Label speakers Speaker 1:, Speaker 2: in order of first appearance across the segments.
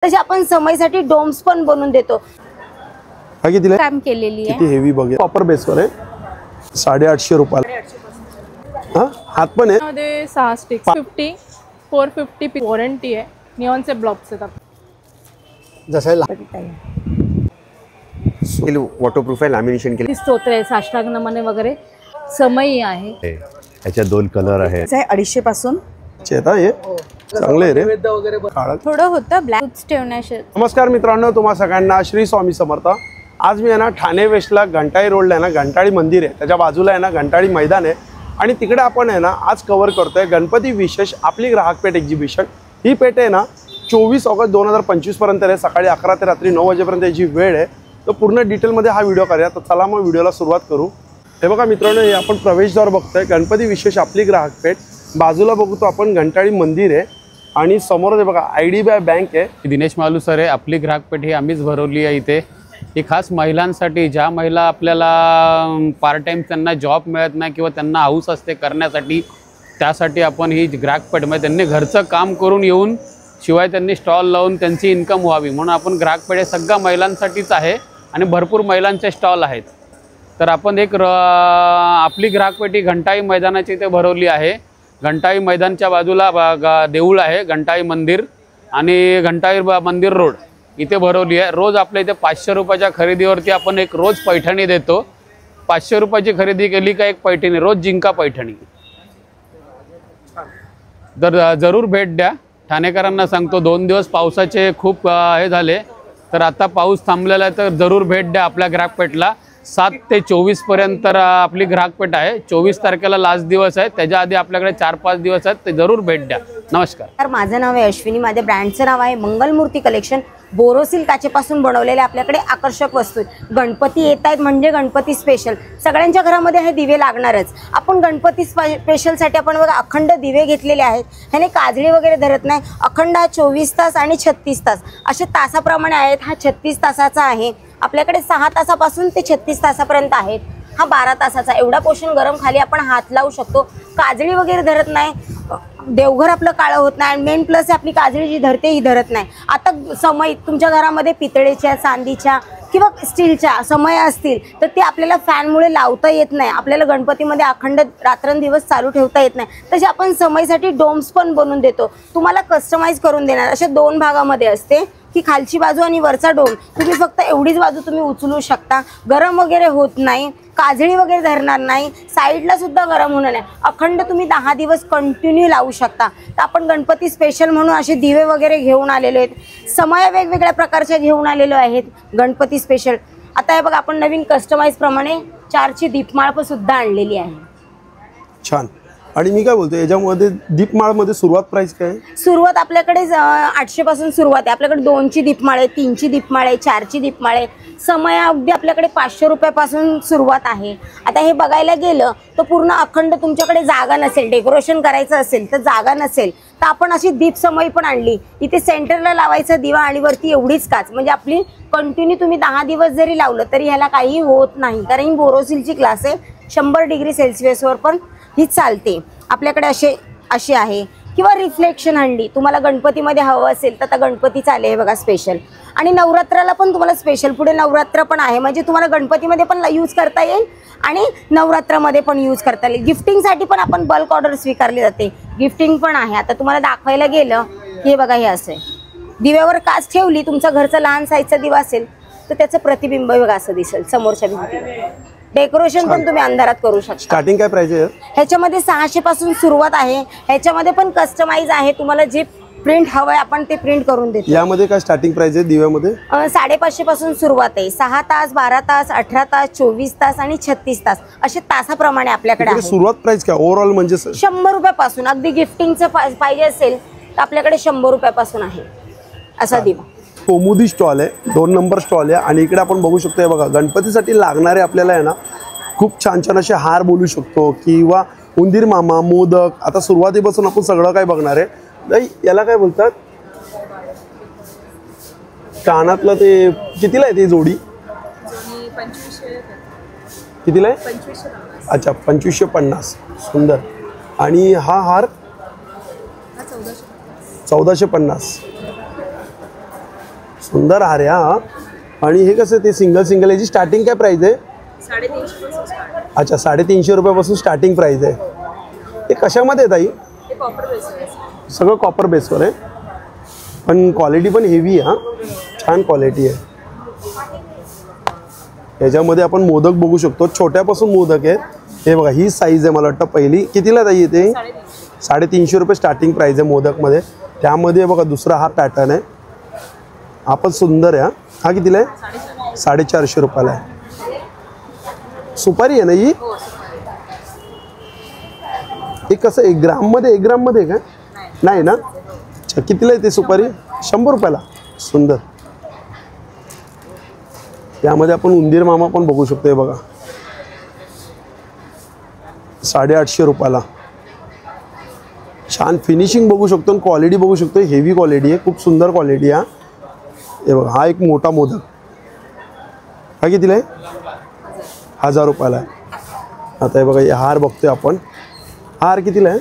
Speaker 1: तसे आपण समयसाठी डोम्स पण बनवून देतो।
Speaker 2: हा कितीला
Speaker 1: काम केलेली आहे,
Speaker 2: किती हेवी बघा, कॉपर बेसवर आहे, 850 रुपयाला। हां हात पण आहे
Speaker 3: मध्ये 6 स्टिक्स 50 450 वॉरंटी आहे। निऑनचे ब्लॉक्स आहेत
Speaker 2: जसं
Speaker 4: वॉटरप्रूफ आहे, लॅमिनेशन केले
Speaker 1: स्तोत्र आहे, साष्टांग नमन वगैरे समयी आहे।
Speaker 4: याच्यात 2 कलर आहे।
Speaker 1: 250 पासून
Speaker 2: चेता हे चांगले आहे रे, काळा
Speaker 1: थोडं होतं ब्लॅक ठेवण्याशी।
Speaker 2: नमस्कार मित्रांनो, तुम्हा सगळ्यांना श्री स्वामी समर्थ। आज मी आहे ना ठाणे वेस्टला घंटाळी रोडला आहे ना घंटाळी मंदिर आहे, त्याच्या बाजूला आहे ना घंटाळी मैदान आहे आणि तिकडे आपण आहे ना आज कव्हर करतोय गणपती विशेष आपली ग्राहकपेठ एक्झिबिशन। ही पेठ आहे ना 24 ऑगस्ट 2025 पर्यंत आहे, सकाळी 11 ते रात्री 9 वाजेपर्यंत याची वेळ आहे। तर पूर्ण डिटेलमध्ये हा व्हिडिओ करूया, तर चला मग व्हिडिओला सुरुवात करू। हे बघा मित्रांनो, हे आपण प्रवेशद्वार बघतोय, गणपती विशेष आपली ग्राहकपेठ। बाजूला बघतो आपण घंटाळी मंदिर आहे आणि समोर हे बघा IDBI बँक आहे।
Speaker 5: दिनेश मालू सर आहे, आपली ग्राहकपेठ ही आम्हीच भरवली आहे इथे। ही खास महिलांसाठी, ज्या महिला आपल्याला पार्ट टाइम त्यांना जॉब मिळत नाही किंवा त्यांना हाऊस असते करण्यासाठी, त्यासाठी आपण ही ग्राहकपेठ म्हणजे त्यांनी घरचं काम करून येऊन शिवाय त्यांनी स्टॉल लावून त्यांची इन्कम व्हावी म्हणून आपण ग्राहकपेठ सगळ्या महिलांसाठीच आहे आणि भरपूर महिलांचे स्टॉल आहेत। तर आपण एक आपली ग्राहकपेठ ही घंटाळी मैदानाची इथे भरवली आहे। घंटाळी मैदानच्या बाजूला देऊळ आहे, घंटाळी मंदिर आणि घंटाळी मंदिर रोड इथे भरवली आहे। रोज आपल्या इथे 500 रुपयाच्या खरेदीवरती आपण एक रोज पैठणी देतो। 500 रुपयाची खरेदी केली का एक पैठणी, रोज जिंका पैठणी। तर जरूर भेट द्या। ठाणेकरांना सांगतो, 2 दिवस पावसाचे खूप हे झाले, तर आता पाऊस थांबलेला आहे, तर जरूर भेट द्या आपल्या ग्राहकपेठला। 7 ते 24 पर्यंत आपली ग्राहकपेठ आहे। 24 तारखेला लास्ट दिवस आहे, त्याच्या आधी आपल्याकडे 4-5 दिवस आहेत, ते जरूर भेट द्या। नमस्कार।
Speaker 1: तर माझं नाव आहे अश्विनी, माझ्या ब्रँडचं नाव आहे मंगलमूर्ती कलेक्शन। बोरोसिल काचेपासून बनवलेले आपल्याकडे आकर्षक वस्तू। गणपती येत आहेत म्हणजे गणपती स्पेशल, सगळ्यांच्या घरामध्ये हे दिवे लागणारच। आपण गणपती स्पेशलसाठी आपण बघा अखंड दिवे घेतलेले आहेत, ह्याने काजळी वगैरे धरत नाही। अखंड 24 तास आणि 36 तास असे तासाप्रमाणे आहेत। हा 36 तासाचा आहे, आपल्याकडे 6 तासापासून ते 36 तासापर्यंत आहेत। हा 12 तासाचा, एवढा पोषण गरम खाली आपण हात लावू शकतो, काजळी वगैरे धरत नाही, देवघर आपलं काळं होत नाही आणि मेन प्लस आपली काजळी जी धरते ही धरत नाही। आता समय तुमच्या घरामध्ये पितळेच्या, चांदीच्या किंवा स्टीलच्या समय असतील तर ते आपल्याला फॅनमुळे लावता येत नाही, आपल्याला गणपतीमध्ये अखंड रात्रंदिवस चालू ठेवता येत नाही। तसे आपण समयसाठी डोम्स पण बनवून देतो, तुम्हाला कस्टमाइज करून देणार। अशा 2 भागामध्ये असते की खालची बाजू आणि वरचा डोम, तुम्ही फक्त एवढीच बाजू तुम्ही उचलू शकता, गरम वगैरे होत नाही, काजळी वगैरे धरणार नाही, साईडला सुद्धा गरम होणार नाही, अखंड तुम्ही 10 दिवस कंटिन्यू लावू शकता। तर आपण गणपती स्पेशल म्हणून असे दिवे वगैरे घेऊन आलेलो आहेत, समय वेगवेगळ्या प्रकारच्या घेऊन आलेलो आहेत गणपती स्पेशल। आता हे बघा आपण नवीन कस्टमाइज प्रमाणे 4ची दीपमाळ पण सुद्धा आणलेली आहे।
Speaker 2: छान। आणि मी काय बोलतो, याच्यामध्ये दीपमाळमध्ये सुरुवात प्राइस काय आहे?
Speaker 1: सुरुवात आपल्याकडे 800 पासून सुरुवात आहे। आपल्याकडे 2ची दीपमाळ आहे, 3ची दीपमाळ आहे, 4ची दीपमाळ आहे। समय अगदी आपल्याकडे 500 रुपयापासून सुरुवात आहे। आता हे बघायला गेलं तर पूर्ण अखंड तुमच्याकडे जागा नसेल, डेकोरेशन करायचं असेल तर जागा नसेल, तर आपण अशी दीप समय पण आणली। इथे सेंटरला लावायचा दिवा आणि वरती एवढीच काच, म्हणजे आपली कंटिन्यू तुम्ही 10 दिवस जरी लावलं तरी ह्याला काही होत नाही, कारण ही बोरोसिलची ग्लास आहे। 100 डिग्री सेल्सिअसवर पण ही चालते। आपल्याकडे असे आहे किंवा रिफ्लेक्शन हंडी, तुम्हाला गणपतीमध्ये हवं असेल तर आता गणपती चाले आहे बघा स्पेशल, आणि नवरात्राला पण तुम्हाला स्पेशल, पुढे नवरात्र पण आहे, म्हणजे तुम्हाला गणपतीमध्ये पण यूज करता येईल आणि नवरात्रामध्ये पण यूज करता येईल। गिफ्टिंगसाठी पण आपण बल्क ऑर्डर स्वीकारली जाते, गिफ्टिंग पण आहे। आता तुम्हाला दाखवायला गेलं हे बघा, हे असं दिव्यावर काच ठेवली, तुमचा घरचा लहान साईजचा दिवा असेल तर त्याचं प्रतिबिंब बघा असं दिसेल समोरच्या भिंतीला। डेकोरेशन पण तुम्ही अंधारात करू शकता।
Speaker 2: स्टार्टिंग काय प्राइस आहे?
Speaker 1: ह्याच्यामध्ये 600 पासून सुरुवात आहे। ह्याच्यामध्ये पण कस्टमाइज आहे, तुम्हाला जे प्रिंट हवंय आपण ते प्रिंट करून देतो।
Speaker 2: यामध्ये काय स्टार्टिंग प्राइस आहे दिव्यामध्ये?
Speaker 1: 550 पासून सुरुवात आहे। 6 तास, 12 तास, 18 तास, 24 तास आणि 36 तास असे तासाप्रमाणे आपल्याकडे आहे।
Speaker 2: सुरुवात प्राइस काय ओव्हरऑल म्हणजे?
Speaker 1: 100 रुपयापासून, अगदी गिफ्टिंगचं पाहिजे असेल तर आपल्याकडे 100 रुपयापासून आहे असा दिवा।
Speaker 2: कोमुदी स्टॉल आहे, 2 नंबर स्टॉल आहे आणि इकडे आपण बघू शकतो, बघा गणपतीसाठी लागणारे आपल्याला आहे ना खूप छान छान असे हार बोलू शकतो किंवा उंदीर मामा, मोदक। आता सुरुवातीपासून आपण सगळं काय बघणार आहे। याला काय बोलतात, कानातलं ते कितीला आहे ती जोडी? कितीला आहे? अच्छा 2550, सुंदर। आणि हा हार 1450। सुंदर हार आहे हा. आणि हे कसं ते सिंगल याची स्टार्टिंग काय प्राइस आहे?
Speaker 1: 350
Speaker 2: अच्छा 350 रुपयापासून स्टार्टिंग प्राइस आहे. हे कशामध्ये आहे ताई? सगळं कॉपर बेसवर आहे, पण क्वालिटी पण हेवी आहे. हा छान क्वालिटी आहे. याच्यामध्ये आपण मोदक बघू शकतो, छोट्यापासून मोदक आहेत. हे बघा ही साईज आहे मला वाटतं पहिली. कितीला ताई येते? 350 रुपये स्टार्टिंग प्राइस आहे मोदकमध्ये. त्यामध्ये बघा दुसरा हा पॅटर्न आहे, हा पण सुंदर आहे. हा कितीला आहे? 450 रुपयाला आहे. सुपारी आहे ना ही? हे कसं 1 ग्राममध्ये? 1 ग्राममध्ये का? नाही ना. अच्छा कितीला आहे ते सुपारी? 100 रुपयाला. सुंदर. यामध्ये आपण उंदीर मामा पण बघू शकतो. हे बघा 850 रुपयाला. छान फिनिशिंग बघू शकतो आणि क्वालिटी बघू शकतो. हेवी क्वालिटी आहे, खूप सुंदर क्वालिटी आहे. हे बघा हा एक मोठा मोदक, हा कितीला आहे? 1000 रुपयाला आहे. आता हे बघा हे हार बघतोय आपण. हार कितीला आहे?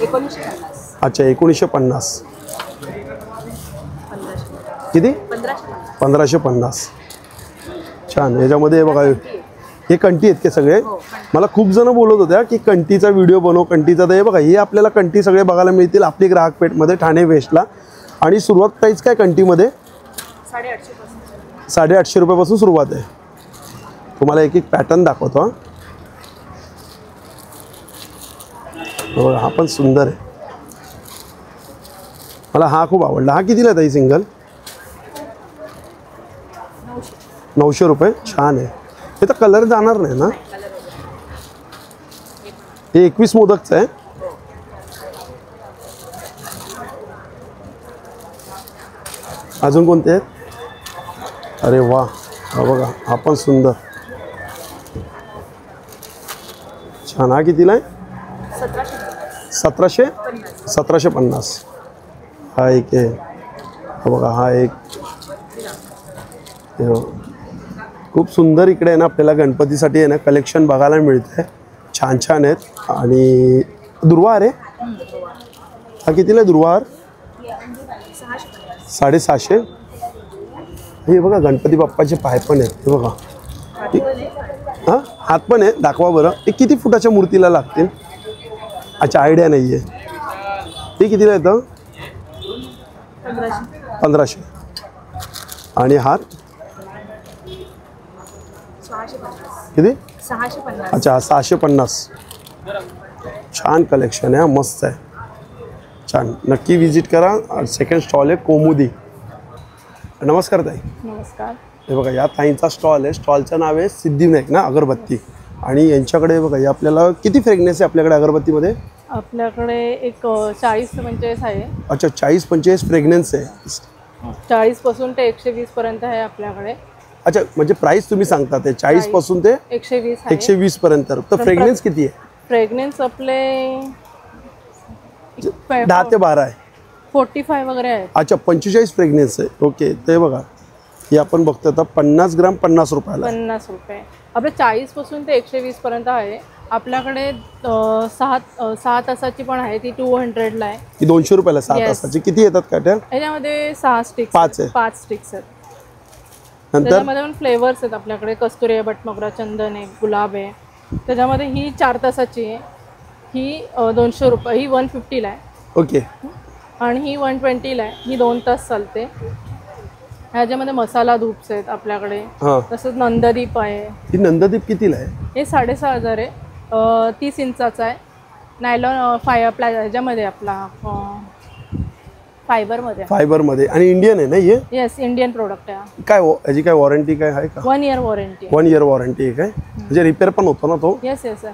Speaker 1: 1950.
Speaker 2: अच्छा 1950. किती? 1550. छान. याच्यामध्ये हे बघा हे कंठी आहेत ते सगळे. मला खूप जण बोलत होत्या की कंठीचा व्हिडिओ बनव, कंठीचा. तर हे बघा हे आपल्याला कंठी सगळे बघायला मिळतील आपली ग्राहक पेठमध्ये ठाणे वेस्टला. आणि सुरुवात प्राईस काय कंठीमध्ये? 850 रुपयापासून सुरुवात आहे. तुम्हाला एक पॅटर्न दाखवतो. हा हा पण सुंदर आहे, मला हा खूप आवडला. हा कितीला आहे सिंगल? 900 रुपये. छान आहे. हे तर कलर जाणार नाही ना? हे 21 मोदकचं आहे. अजून कोणते आहेत? अरे वा, हा बघा हा पण सुंदर. छान. हा कितीला आहे? 1750. हा एक आहे. हा बघा हा एक. खूप सुंदर इकडे आहे ना आपल्याला गणपतीसाठी आहे ना कलेक्शन बघायला मिळतं आहे. छान छान आहेत. आणि दुर्वाहार आहे. हा कितीला आहे दुर्वाहार? 650. हे बघा गणपती बाप्पाचे पाय पण आहेत. हे बघा हां हात पण आहे. दाखवा बरं. हे किती फुटाच्या मूर्तीला लागतील? अच्छा आयडिया नाही आहे. हे कितीला येतं? 1500. आणि हार किती?
Speaker 1: 650.
Speaker 2: अच्छा 650. छान कलेक्शन आहे, मस्त आहे. छान. नक्की विजिट करा. सेकंड स्टॉल आहे कोमुदी. नमस्कार ताई.
Speaker 3: नमस्कार.
Speaker 2: हे बघा या ताईंचा स्टॉल आहे. स्टॉलचं नाव आहे सिद्धिविनायक ना अगरबत्ती. आणि यांच्याकडे बघा हे आपल्याला किती फ्रेग्रन्स आहे आपल्याकडे अगरबत्तीमध्ये?
Speaker 3: आपल्याकडे एक 40-45 आहे.
Speaker 2: अच्छा 40-45 फ्रेग्रन्स आहे.
Speaker 3: 40 पासून ते 120 पर्यंत आहे आपल्याकडे.
Speaker 2: अच्छा म्हणजे प्राइस तुम्ही सांगता ते 40 पासून ते
Speaker 3: 120 आहे.
Speaker 2: 120 पर्यंत. तर फ्रेग्रन्स किती आहे?
Speaker 3: फ्रेग्रन्स आपले
Speaker 2: 10 ते 12 आहे.
Speaker 3: 45 वगैरे आहे.
Speaker 2: अच्छा 45 फ्रेग्रन्स आहे. ओके. ते बघा हे आपण बघतो आता 50 ग्राम 50 रुपयाला.
Speaker 3: 50 रुपये. आपले 40 पासून ते 120 पर्यंत आहे. आपल्याकडे 6 तासाची पण आहे, ती 200ला आहे.
Speaker 2: ही 200 रुपयाला 6 तासाची. किती येतात काट्या?
Speaker 3: याच्यामध्ये 6 स्टिक्स
Speaker 2: 5 आहे.
Speaker 3: 5 स्टिक्स आहेत.
Speaker 2: नंतर
Speaker 3: त्याच्यामध्ये पण फ्लेवर्स आहेत आपल्याकडे. कस्तुरी आहे, बटमोगरा, चंदन आहे, गुलाब आहे. त्याच्यामध्ये ही 4 तासाची आहे. ही 200 रुपये. ही 150ला आहे.
Speaker 2: ओके.
Speaker 3: आणि ही 120ला आहे. ही 2 तास चालते. ह्याच्यामध्ये मसाला धूप्स आहेत आपल्याकडे.
Speaker 2: हां.
Speaker 3: तसंच नंददीप आहे.
Speaker 2: ही नंददीप कितीला आहे?
Speaker 3: हे 6,500 आहे. 30 इंचाचा आहे. नायलॉन ह्याच्यामध्ये आपला
Speaker 2: फायबरमध्ये. आणि इंडियन आहे ना हे?
Speaker 3: येस, इंडियन प्रोडक्ट आहे.
Speaker 2: काय याची काय वॉरंटी काय आहे का?
Speaker 3: 1 इयर वॉरंटी.
Speaker 2: 1 इयर वॉरंटी आहे काय? म्हणजे रिपेअर पण होतो ना तो?
Speaker 3: Yes yes.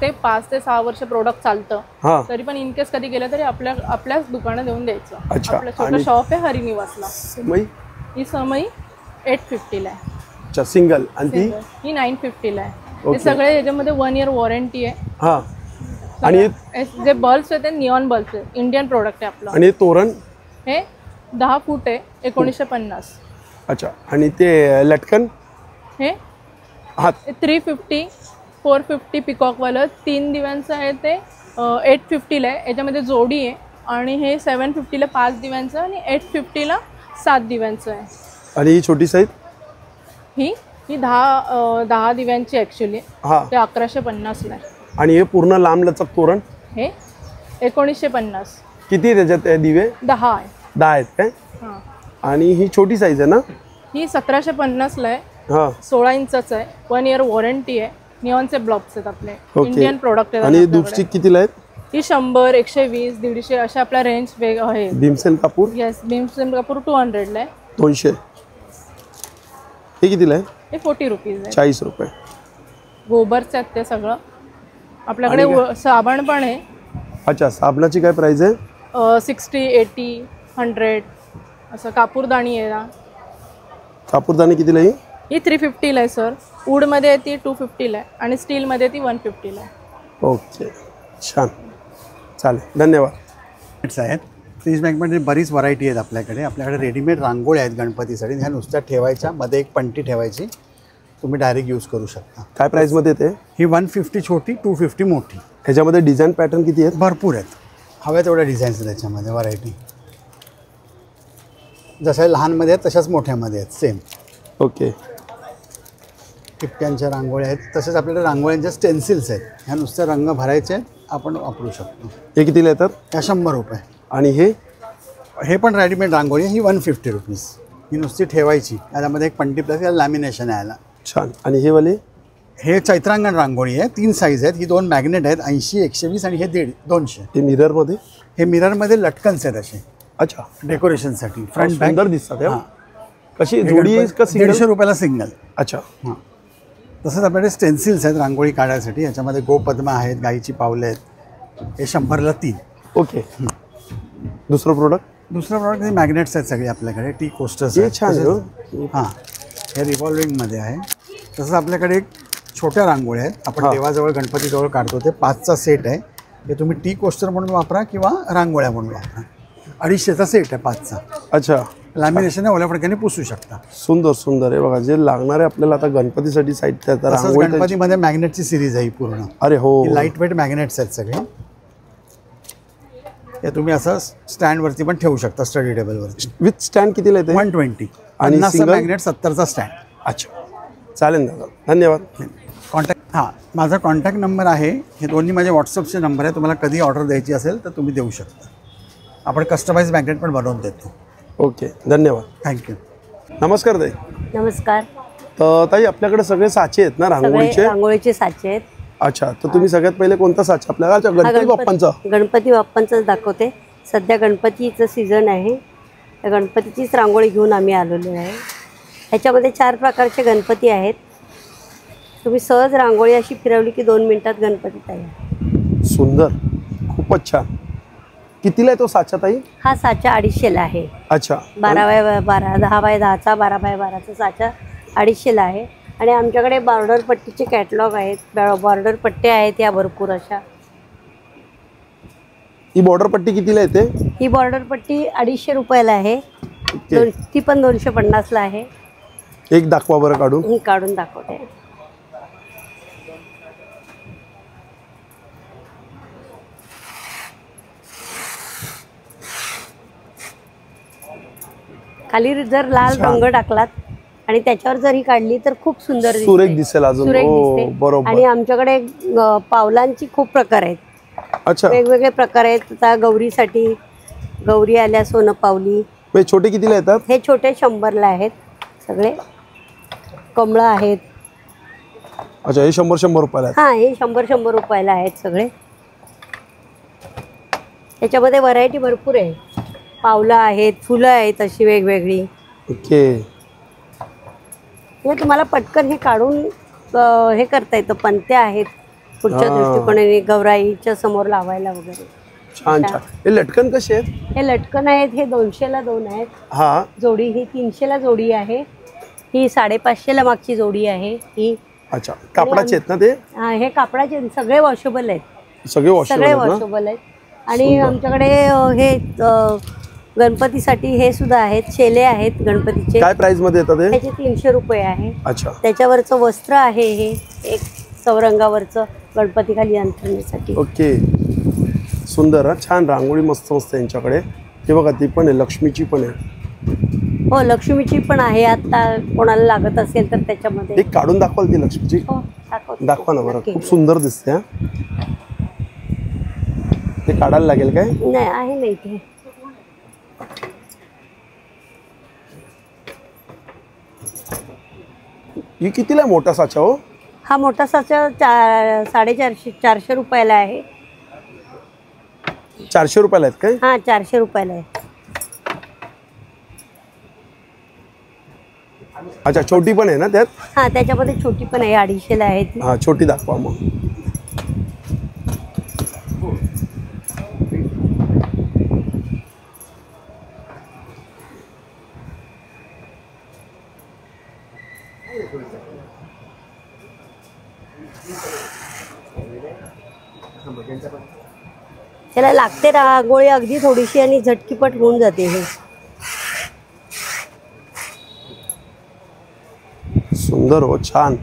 Speaker 3: ते 5 ते 6 वर्ष प्रोडक्ट चालतं.
Speaker 2: हां.
Speaker 3: तरी पण इन केस कधी गेलं तरी आपल्याच दुकानात देऊन द्यायचं.
Speaker 2: अच्छा.
Speaker 3: आपलं छोटं शॉप आहे हरिनिवासला.
Speaker 2: मई
Speaker 3: ही समई 850ला आहे.
Speaker 2: अच्छा सिंगल. आणि ती
Speaker 3: ही 950ला आहे. हे सगळे याच्यामध्ये 1 इयर वॉरंटी आहे.
Speaker 2: हां. आणि
Speaker 3: जे बल्ब्स आहेत ते निऑन बल्ब्स आहेत. इंडियन प्रोडक्ट आहे आपलं.
Speaker 2: आणि तोरण
Speaker 3: हे 10 फूट आहे. 1950.
Speaker 2: अच्छा. आणि ते लटकन
Speaker 3: हे
Speaker 2: हात
Speaker 3: 350, 450 पिकॉकवालं 3 दिव्यांचं आहे ते 850ला आहे. याच्यामध्ये जोडी आहे. आणि हे 750ला 5 दिव्यांचं आणि 850ला 7 दिव्यांचं आहे.
Speaker 2: आणि ही छोटी साईज
Speaker 3: ही 10 दिव्यांची ॲक्च्युली.
Speaker 2: हा.
Speaker 3: ते 1150ला आहे.
Speaker 2: आणि हे पूर्ण लांब लचक तोरण
Speaker 3: हे 1950.
Speaker 2: किती आहे त्याच्यात हे दिवे?
Speaker 3: 10 आहे.
Speaker 2: 10 आहेत काय?
Speaker 3: हां.
Speaker 2: आणि ही छोटी साईज आहे ना?
Speaker 3: ही 1750ला आहे.
Speaker 2: हा.
Speaker 3: 16 इंचाचं आहे. 1 इयर वॉरंटी आहे. निऑनचे ब्लॉक्स आहेत आपले.
Speaker 2: ओके.
Speaker 3: इंडियन प्रोडक्ट आहेत.
Speaker 2: आणि धूपस्टिक कितीला आहेत?
Speaker 3: ही 100, 120, 150 अशा आपल्या रेंज वेग आहे.
Speaker 2: भीमसेन कापूर
Speaker 3: येस, भीमसेन कापूर 200ला आहे.
Speaker 2: 200. हे कितीला आहे?
Speaker 3: हे 40 रुपीज आहे.
Speaker 2: 40 रुपये.
Speaker 3: गोबरचं आहेत ते सगळं. आपल्याकडे साबण पण आहे.
Speaker 2: अच्छा, साबणाची काय प्राइस आहे?
Speaker 3: 60, 80, 100 असं. कापूरदाणी आहे ना,
Speaker 2: कापूरदानी कितीला आहे?
Speaker 3: ही 350ला आहे सर. वूडमध्ये आहे ती 250ला आहे आणि स्टीलमध्ये ती 150ला आहे.
Speaker 2: ओके, छान, चालेल, धन्यवाद.
Speaker 6: आहेत फ्रीज बॅगमध्ये बरीच व्हरायटी आहेत आपल्याकडे रेडीमेड रांगोळ्या आहेत गणपतीसाठी. ह्या नुसत्या ठेवायच्या, मध्ये एक पंटी ठेवायची, तुम्ही डायरेक्ट यूज करू शकता.
Speaker 2: काय प्राइसमध्ये येते?
Speaker 6: ही 150 छोटी, 250 मोठी.
Speaker 2: ह्याच्यामध्ये डिझाईन पॅटर्न किती आहेत?
Speaker 6: भरपूर आहेत, हव्या तेवढ्या डिझाईन्स आहेत त्याच्यामध्ये. व्हरायटी जशा लहानमध्ये आहेत तशाच मोठ्यामध्ये आहेत सेम.
Speaker 2: ओके.
Speaker 6: टिपक्यांच्या रांगोळ्या आहेत. तसेच आपल्याकडे रांगोळ्यांच्या स्टेन्सिल्स आहेत. ह्या नुसत्या रंग भरायचे आहेत, आपण वापरू शकतो.
Speaker 2: हे कितीला येतात?
Speaker 6: ह्या 100 रुपये.
Speaker 2: आणि
Speaker 6: हे पण रेडीमेड रांगोळी, ही 150 रुपीज. ही नुसती ठेवायची, यामध्ये एक पंटी प्लस लॅमिनेशन आहे याला.
Speaker 2: छान. आणि हे वाले?
Speaker 6: हे चैत्रांगण रांगोळी आहे. 3 साईज आहेत. ही 2 मॅग्नेट आहेत, 80, 120 आणि हे 200.
Speaker 2: हे मिररमध्ये?
Speaker 6: हे मिररमध्ये लटकन्स आहेत असे.
Speaker 2: अच्छा,
Speaker 6: डेकोरेशनसाठी. फ्रंट
Speaker 2: सुंदर दिसतात.
Speaker 6: हां.
Speaker 2: कशी जोडी आहे का सिंगल?
Speaker 6: 150 रुपयाला सिंगल.
Speaker 2: अच्छा.
Speaker 6: हां. तसंच आपल्याकडे स्टेन्सिल्स आहेत रांगोळी काढायसाठी. याच्यामध्ये गोपद्मा आहेत, गाईची पावलं आहेत. हे 100ला 3.
Speaker 2: ओके. दुसरं प्रोडक्ट?
Speaker 6: दुसरं प्रॉडक्ट हे मॅग्नेट्स आहेत सगळे आपल्याकडे. टी कोस्टर्स
Speaker 2: हे छान आहे हो.
Speaker 6: हां, हे रिव्हॉल्विंगमध्ये आहे. तसंच आपल्याकडे एक छोट्या रांगोळ्या आहेत, आपण
Speaker 2: हां.
Speaker 6: देवाजवळ गणपतीजवळ काढतो ते. 5चा सेट आहे. हे तुम्ही टी कोस्टर म्हणून वापरा किंवा रांगोळ्या म्हणून वापरा. 250चा सेट आहे 5चा.
Speaker 2: अच्छा.
Speaker 6: लॅमिनेशन ओल्या फडक्याने पुसू शकता.
Speaker 2: सुंदर सुंदर आहे बघा. जे लागणार आहे आपल्याला आता गणपतीसाठी साईड
Speaker 6: तसंच गणपतीमध्ये मॅग्नेटची सिरीज आहे ही पूर्ण.
Speaker 2: अरे हो.
Speaker 6: लाईट वेट मॅग्नेट्स आहेत सगळे. हे तुम्ही असं स्टँडवरती पण ठेवू शकता, स्टडी टेबलवरती.
Speaker 2: विथ स्टँड कितीला येते?
Speaker 6: 120.
Speaker 2: आणि
Speaker 6: 50चा
Speaker 2: single?
Speaker 6: मॅग्नेट, 70चा स्टँड.
Speaker 2: अच्छा, चालेल दादा, धन्यवाद.
Speaker 6: कॉन्टॅक्ट माझा कॉन्टॅक्ट नंबर आहे. हे दोन्ही माझे व्हॉट्सअपचे नंबर आहे. तुम्हाला कधी ऑर्डर द्यायची असेल तर तुम्ही देऊ शकता. आपण कस्टमाइज मॅग्नेट पण बनवून देतो.
Speaker 2: ओके, धन्यवाद.
Speaker 6: थँक्यू.
Speaker 2: नमस्कार ताई.
Speaker 1: नमस्कार.
Speaker 2: तर ताई आपल्याकडे सगळे साचे आहेत ना
Speaker 1: सगळे
Speaker 2: रांगोळीचे?
Speaker 1: रांगोळीचे साचे आहेत.
Speaker 2: अच्छा, तर तुम्ही सगळ्यात पहिले कोणता साचा आपल्याला? अच्छा,
Speaker 1: हा
Speaker 2: गणपती बाप्पांचा.
Speaker 1: गणपती बाप्पांचाच दाखवते. सध्या गणपतीचं सीझन आहे. त्या गणपतीचीच रांगोळी घेऊन आम्ही आलेलो आहे. ह्याच्यामध्ये 4 प्रकारचे गणपती आहेत. तुम्ही सहज रांगोळी अशी फिरवली की 2 मिनिटात गणपती तयार.
Speaker 2: सुंदर, खूपच छान. कितीला आहे तो साचा ताई?
Speaker 1: हा साचा 250ला आहे.
Speaker 2: अच्छा.
Speaker 1: 12x12, 10x10चा 12x12चा साचा 250ला आहे. आणि आमच्याकडे बॉर्डर पट्टीचे कॅटलॉग आहेत. बॉर्डर पट्टे आहेत या भरपूर अशा.
Speaker 2: ही बॉर्डर पट्टी कितीला येते?
Speaker 1: ही बॉर्डर पट्टी 250 रुपयाला आहे. ती पण 250ला आहे.
Speaker 2: एक दाखवा बरं काढून.
Speaker 1: ही काढून दाखवते. खाली जर लाल रंग टाकलात आणि त्याच्यावर जर ही काढली तर खूप सुंदर दिसते.
Speaker 2: सुरेख दिसेल अजून.
Speaker 1: सुरेख
Speaker 2: हो,
Speaker 1: दिसते.
Speaker 2: बरोबर.
Speaker 1: आणि आमच्याकडे पावलांची खूप प्रकार आहेत.
Speaker 2: अच्छा.
Speaker 1: वेगवेगळे प्रकार आहेत. आता गौरीसाठी गौरी आल्या सोनं पावली.
Speaker 2: हे छोटे कितीला येतात?
Speaker 1: हे छोटे 100ला आहेत सगळे. कमळं आहेत.
Speaker 2: अच्छा, हे 100 रुपयाला आहेत.
Speaker 1: हां, हे 100 रुपयाला आहेत सगळे. त्याच्यामध्ये व्हरायटी भरपूर आहे. पावलं आहेत, फुलं आहेत अशी वेगवेगळी.
Speaker 2: ओके.
Speaker 1: म्हणजे तुम्हाला पटकन हे काढून हे करता येतं. पंत्या आहेत पुढच्या दृष्टिकोनाने गौराईच्या समोर लावायला वगैरे.
Speaker 2: छान छान. हे लटकन कसे आहेत?
Speaker 1: हे लटकन आहेत. हे 200ला 2 आहेत
Speaker 2: हा.
Speaker 1: जोडी. ही 300ला जोडी आहे. ही 550ला मागची जोडी आहे ही.
Speaker 2: अच्छा, कापडाचे आहेत ना ते?
Speaker 1: हा, हे कापडाचे सगळे वॉशेबल आहेत.
Speaker 2: सगळे
Speaker 1: सगळे
Speaker 2: वॉशेबल
Speaker 1: वॉशेबल आहेत. आणि आमच्याकडे हे गणपतीसाठी हे सुद्धा आहेत. शेले आहेत गणपतीचे.
Speaker 2: काय प्राइस मध्ये येतात हे?
Speaker 1: त्याचे 300 रुपये आहे.
Speaker 2: अच्छा.
Speaker 1: त्याच्यावरचं वस्त्र आहे हे एक चौरंगावरचं गणपती खाली अंथरण्यासाठी.
Speaker 2: ओके, सुंदर हा, छान रांगोळी मस्त मस्त यांच्याकडे. हे बघा ती पण आहे, लक्ष्मीची पण आहे.
Speaker 1: हो लक्ष्मीची पण आहे. आता कोणाला लागत असेल तर त्याच्यामध्ये
Speaker 2: एक काढून दाखवाल ती लक्ष्मीची?
Speaker 1: हो दाखवते.
Speaker 2: दाखवा ना बरं,
Speaker 1: नक्की.
Speaker 2: खूप सुंदर दिसते हा. ते काढायला लागेल काय?
Speaker 1: नाही आहे ना इथे.
Speaker 2: ही कितीला आहे मोठा साचा हो?
Speaker 1: हा मोठा साचा 450 रुपयाला आहे.
Speaker 2: 400 रुपयाला आहेत काय?
Speaker 1: हा 400 रुपयाला आहे.
Speaker 2: अच्छा, छोटी पण आहे ना त्यात?
Speaker 1: हा त्याच्यामध्ये छोटी पण आहे, 250ला आहे ती.
Speaker 2: हा, छोटी दाखवा मग.
Speaker 1: त्याला लागते रांगोळी अगदी थोडीशी आणि झटकीपट होऊन जाते हे.
Speaker 2: सुंदर हो, छान.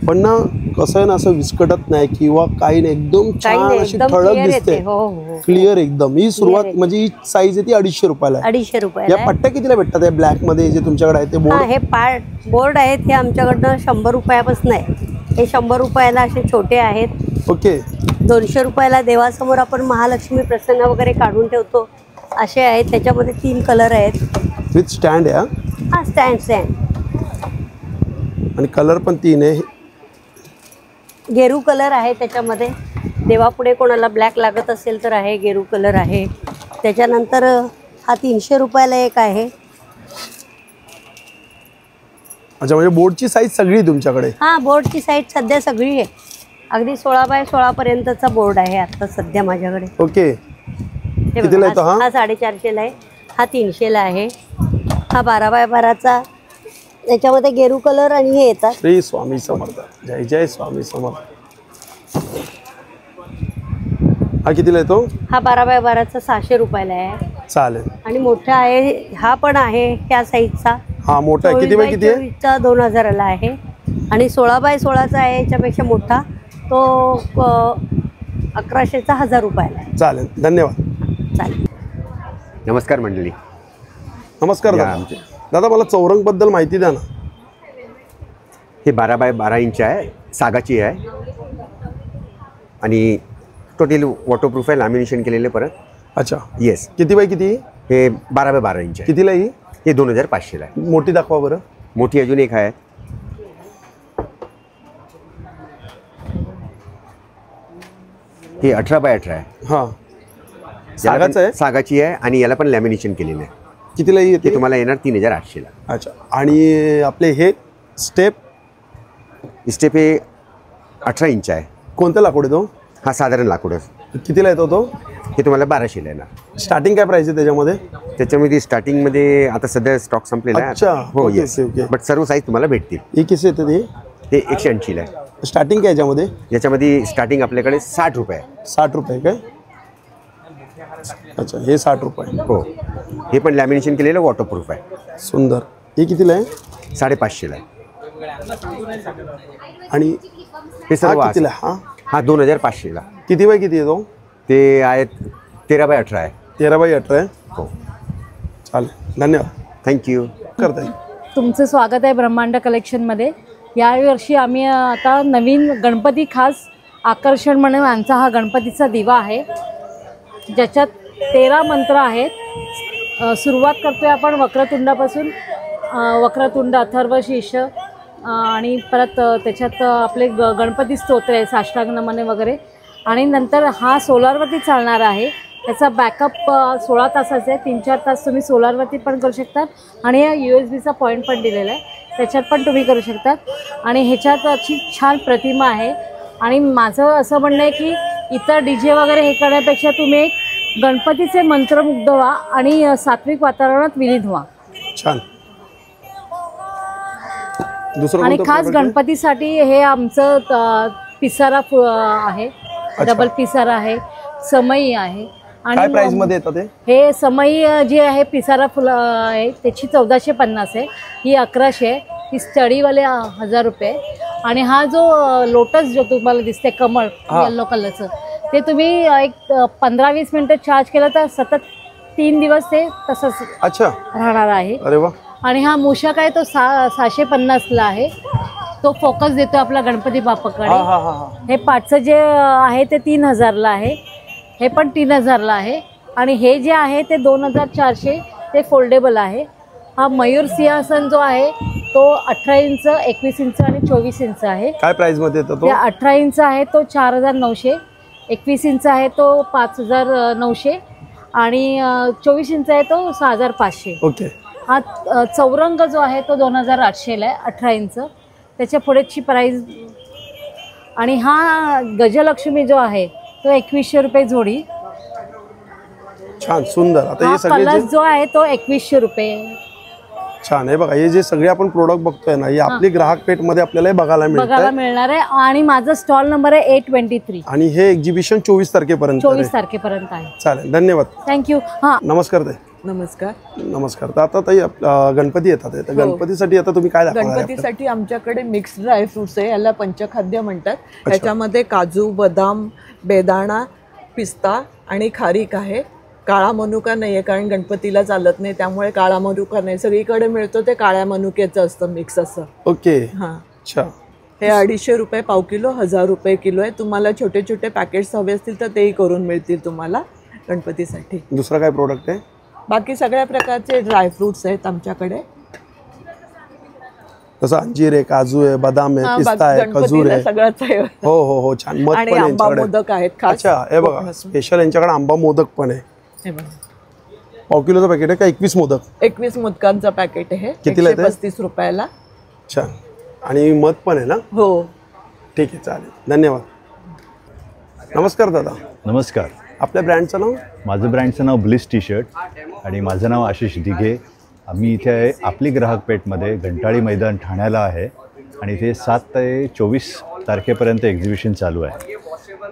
Speaker 2: पण ना कसं आहे ना, असं विस्कटत नाही किंवा काही नाही, एकदम
Speaker 1: काही
Speaker 2: छान
Speaker 1: नाही,
Speaker 2: अशी
Speaker 1: एकदम
Speaker 2: ठळक
Speaker 1: clear
Speaker 2: दिसते.
Speaker 1: येते. हो हो
Speaker 2: क्लिअर एकदम. ही सुरुवात
Speaker 1: येते.
Speaker 2: म्हणजे ही साईज आहे ती 250 रुपयाला आहे.
Speaker 1: 250 रुपयाला
Speaker 2: या
Speaker 1: आहे.
Speaker 2: पट्ट्या कितीला भेटतात या ब्लॅक मध्ये जे तुमच्याकडे आहे ते
Speaker 1: हा
Speaker 2: बोर्ड?
Speaker 1: हे बोर्ड आहेत हे आमच्याकडनं 100 रुपयापासून आहे. हे 100 रुपयाला असे छोटे आहेत.
Speaker 2: ओके.
Speaker 1: 200 रुपयाला देवासमोर आपण महालक्ष्मी प्रसन्न वगैरे काढून ठेवतो असे आहेत. त्याच्यामध्ये 3 कलर आहेत.
Speaker 2: विथ स्टँड आहे हा?
Speaker 1: हा स्टँड.
Speaker 2: आणि कलर पण 3 आहे.
Speaker 1: गेरू कलर आहे त्याच्यामध्ये. देवापुढे कोणाला ब्लॅक लागत असेल तर आहे, गेरू कलर आहे. त्याच्यानंतर हा 300 रुपयाला एक आहे.
Speaker 2: अच्छा, म्हणजे बोर्डची साईज सगळी तुमच्याकडे?
Speaker 1: हा बोर्डची साईज सध्या सगळी आहे. अगदी 16 बाय 16 पर्यंतचा बोर्ड आहे आता सध्या माझ्याकडे.
Speaker 2: ओके.
Speaker 1: हे
Speaker 2: कितीला
Speaker 1: बघा,
Speaker 2: येतो हा?
Speaker 1: हा 450ला आहे. हा 300ला आहे. हा 12 बाय 12चा. त्याच्यामध्ये गेरू कलर आणि हे येतात.
Speaker 2: श्री स्वामी समर्थ. जय जय स्वामी समर्थ. हा कितीला येतो?
Speaker 1: हा 12 बाय 12चा 600 रुपयाला आहे.
Speaker 2: चालेल.
Speaker 1: आणि मोठा आहे हा पण आहे त्या साईजचा.
Speaker 2: हा मोठा आहे. किती बाय किती आहे?
Speaker 1: 24 चा 2000ला आहे. आणि 16 बाय 16चा आहे याच्यापेक्षा मोठा, तो 1100चा 1000 रुपयाला आहे.
Speaker 2: चालेल, धन्यवाद.
Speaker 1: चालेल.
Speaker 4: नमस्कार मंडळी.
Speaker 2: नमस्कार
Speaker 4: या
Speaker 2: दादा.
Speaker 4: आमचे.
Speaker 2: दादा मला चौरंगबद्दल माहिती द्या ना.
Speaker 4: हे 12 बाय 12 इंच आहे, सागाची आहे आणि टोटल वॉटरप्रूफ आहे, लॅमिनेशन केलेले परत.
Speaker 2: अच्छा.
Speaker 4: येस.
Speaker 2: किती बाय किती?
Speaker 4: हे 12 बाय 12 इंच आहे.
Speaker 2: कितीला ही?
Speaker 4: हे 2500ला आहे.
Speaker 2: मोठी दाखवा बरं.
Speaker 4: मोठी अजून एक आहे. ही 18 बाय 18 आहे.
Speaker 2: हां,
Speaker 4: याला पण
Speaker 2: सागाचं आहे?
Speaker 4: सागाची आहे आणि याला पण लॅमिनेशन केलेलं आहे.
Speaker 2: कितीला ही
Speaker 4: ते
Speaker 2: येते?
Speaker 4: तुम्हाला येणार 3800ला.
Speaker 2: अच्छा. आणि आपले हे स्टेप
Speaker 4: स्टेप हे 18 इंच आहे.
Speaker 2: कोणतं लाकूड आहे तो?
Speaker 4: हा साधारण लाकूड आहे.
Speaker 2: कितीला येतो तो?
Speaker 4: हे तुम्हाला 1200ला येणार.
Speaker 2: स्टार्टिंग काय प्राइस आहे त्याच्यामध्ये?
Speaker 4: त्याच्यामध्ये स्टार्टिंगमध्ये आता सध्या स्टॉक संपलेला आहे.
Speaker 2: अच्छा.
Speaker 4: हो
Speaker 2: ओके,
Speaker 4: येस.
Speaker 2: ओके.
Speaker 4: बट सर्व साईज तुम्हाला भेटतील.
Speaker 2: हे किती येते ते?
Speaker 4: ते 180ला आहे.
Speaker 2: स्टार्टिंग काय याच्यामध्ये?
Speaker 4: याच्यामध्ये स्टार्टिंग आपल्याकडे 60 रुपये आहे.
Speaker 2: 60 रुपये काय? अच्छा, हे 60 रुपये.
Speaker 4: हो. हे पण लॅमिनेशन केलेलं वॉटरप्रूफ आहे.
Speaker 2: सुंदर. हे कितीला आहे?
Speaker 4: 550ला आहे.
Speaker 2: आणि
Speaker 4: हे सर्व
Speaker 2: हा कितीला?
Speaker 4: असं.
Speaker 2: हा
Speaker 4: हा 2500ला.
Speaker 2: किती बाय किती येतो?
Speaker 4: ते आहेत 13 बाय 18 आहे.
Speaker 2: 13 बाय 18 आहे.
Speaker 4: हो.
Speaker 2: चालेल, धन्यवाद.
Speaker 4: थँक्यू.
Speaker 2: करता येईल.
Speaker 3: तुमचं स्वागत आहे ब्रह्मांड कलेक्शनमध्ये. यावर्षी आम्ही आता नवीन गणपती खास आकर्षण म्हणून आमचा हा गणपतीचा दिवा आहे, ज्याच्यात 13 मंत्र आहेत. सुरुवात करतोय आपण वक्रतुंडापासून. वक्रतुंड, अथर्वशीर्ष आणि परत त्याच्यात आपले गणपती स्तोत्र आहे, साष्टांग नमने वगैरे. आणि नंतर हा सोलारवरती चालणार आहे. त्याचा बॅकअप 16 तासाचा आहे. 3-4 तास तुम्ही सोलारवरती पण करू शकतात. आणि या USB पॉईंट पण दिलेला आहे, त्याच्यात पण तुम्ही करू शकतात. आणि ह्याच्यात अशी छान प्रतिमा आहे. आणि माझं असं म्हणणं आहे की इतर DJ वगैरे हे करण्यापेक्षा तुम्ही एक गणपतीचे मंत्रमुग्ध व्हा आणि सात्विक वातावरणात विलीन व्हा.
Speaker 2: छान. दुसरं
Speaker 3: आणि
Speaker 2: कोणतं
Speaker 3: खास
Speaker 2: product आहे?
Speaker 3: गणपतीसाठी हे आमचं पिसारा आहे, डबल पिसारा आहे, समई आहे.
Speaker 2: काय
Speaker 3: आणि
Speaker 2: प्राइस मध्ये येतं ते?
Speaker 3: हे समई जी आहे पिसारा फुलं आहे त्याची 1450 आहे. ही 1100 आहे. ही स्टडीवाले 1000 रुपये. आणि हा जो लोटस जो तुम्हाला दिसते कमळ
Speaker 2: हा.
Speaker 3: येल्लो कलरचं ते तुम्ही एक 15-20 मिनटं चार्ज केलं तर सतत 3 दिवस ते तसंच
Speaker 2: अच्छा,
Speaker 3: राहणार आहे.
Speaker 2: अरे वा.
Speaker 3: आणि हा मूषक आहे तो 650ला आहे. तो फोकस देतो आपला गणपती बाप्पाकडे.
Speaker 2: हा हा हा हा.
Speaker 3: हे पाठचं जे आहे ते 3000ला आहे. हे पण 3000ला आहे. आणि हे जे आहे ते 2400 ते फोल्डेबल आहे. हा मयूर सिंहासन जो आहे तो 18 इंच, 21 इंच आणि 24 इंच आहे.
Speaker 2: काय प्राइस मध्ये येतो तो?
Speaker 3: ते 18 इंच आहे तो 4900, 21 इंच आहे तो 5900 आणि 24 इंच आहे तो 6500.
Speaker 2: ओके.
Speaker 3: हा चौरंग जो आहे तो 2800ला आहे, 18 इंच. त्याच्या पुढेची प्राईस. आणि हा गजलक्ष्मी जो आहे तो 2100 रुपये जोडी.
Speaker 2: छान सुंदर. आता
Speaker 3: हा
Speaker 2: हे सगळे
Speaker 3: कलश
Speaker 2: जे
Speaker 3: जो आहे तो 2100 रुपये.
Speaker 2: छान आहे बघा, हे जे सगळे आपण प्रोडक्ट बघतोय ना हे आपली ग्राहक पेठ मध्ये आपल्याला हे बघायला
Speaker 3: बघायला मिळणार आहे. आणि माझा स्टॉल नंबर आहे 823.
Speaker 2: आणि हे एक्झिबिशन 24 तारखेपर्यंत
Speaker 3: 24 तारखेपर्यंत आहे.
Speaker 2: चालेल, धन्यवाद.
Speaker 3: थँक्यू. हां,
Speaker 2: नमस्कार ताई.
Speaker 7: नमस्कार.
Speaker 2: नमस्कार. तर आता ताई गणपती येतात आहे, तर गणपतीसाठी आता तुम्ही काय दाखवणार आहे आपल्याला?
Speaker 7: गणपतीसाठी आमच्याकडे मिक्स ड्रायफ्रुट्स आहे, याला पंचखाद्य म्हणतात. त्याच्यामध्ये काजू, बदाम, बेदाणा, पिस्ता आणि खारीक आहे. काळा मनुका नाही आहे कारण गणपतीला चालत नाही, त्यामुळे काळा मनुका नाही. सगळीकडे मिळतो ते काळ्या मनुक्याचं असतं मिक्स असं.
Speaker 2: ओके.
Speaker 7: हां.
Speaker 2: अच्छा.
Speaker 7: हे 250 रुपये पाव किलो, 1000 रुपये किलो आहे. तुम्हाला छोटे छोटे पॅकेट्स हवे असतील तर तेही करून मिळतील तुम्हाला गणपतीसाठी.
Speaker 2: दुसरा काय प्रोडक्ट आहे?
Speaker 7: बाकी सगळ्या प्रकारचे ड्रायफ्रुट्स आहेत आमच्याकडे.
Speaker 2: जसं अंजीर आहे, काजू आहे, बदाम आहे, पिस्ता आहे, खजूर
Speaker 7: गणपतीला
Speaker 2: आहे.
Speaker 7: सगळंच आहे.
Speaker 2: हो हो हो, छान. मध
Speaker 7: आणि
Speaker 2: पण आहे
Speaker 7: आंबा
Speaker 2: यांच्याकडे.
Speaker 7: मोदक आहेत खास.
Speaker 2: अच्छा, हे बघा स्पेशल यांच्याकडे आंबा मोदक पण आहे.
Speaker 7: हे बघा,
Speaker 2: पाव किलोचं पॅकेट आहे का 21 मोदक?
Speaker 7: 21 मोदकांचं पॅकेट आहे.
Speaker 2: कितीला येते?
Speaker 7: 135 रुपयाला.
Speaker 2: अच्छा. आणि मध पण आहे ना?
Speaker 7: हो.
Speaker 2: ठीक आहे, चालेल, धन्यवाद. नमस्कार दादा.
Speaker 8: नमस्कार.
Speaker 2: आपल्या ब्रँडचं नाव?
Speaker 8: माझं ब्रँडचं नाव ब्लिस टी शर्ट आणि माझं नाव आशिष दिघे. आम्ही इथे आपली ग्राहक पेठमध्ये घंटाळी मैदान ठाण्याला आहे आणि इथे 7 ते 24 तारखेपर्यंत एक्झिबिशन चालू आहे.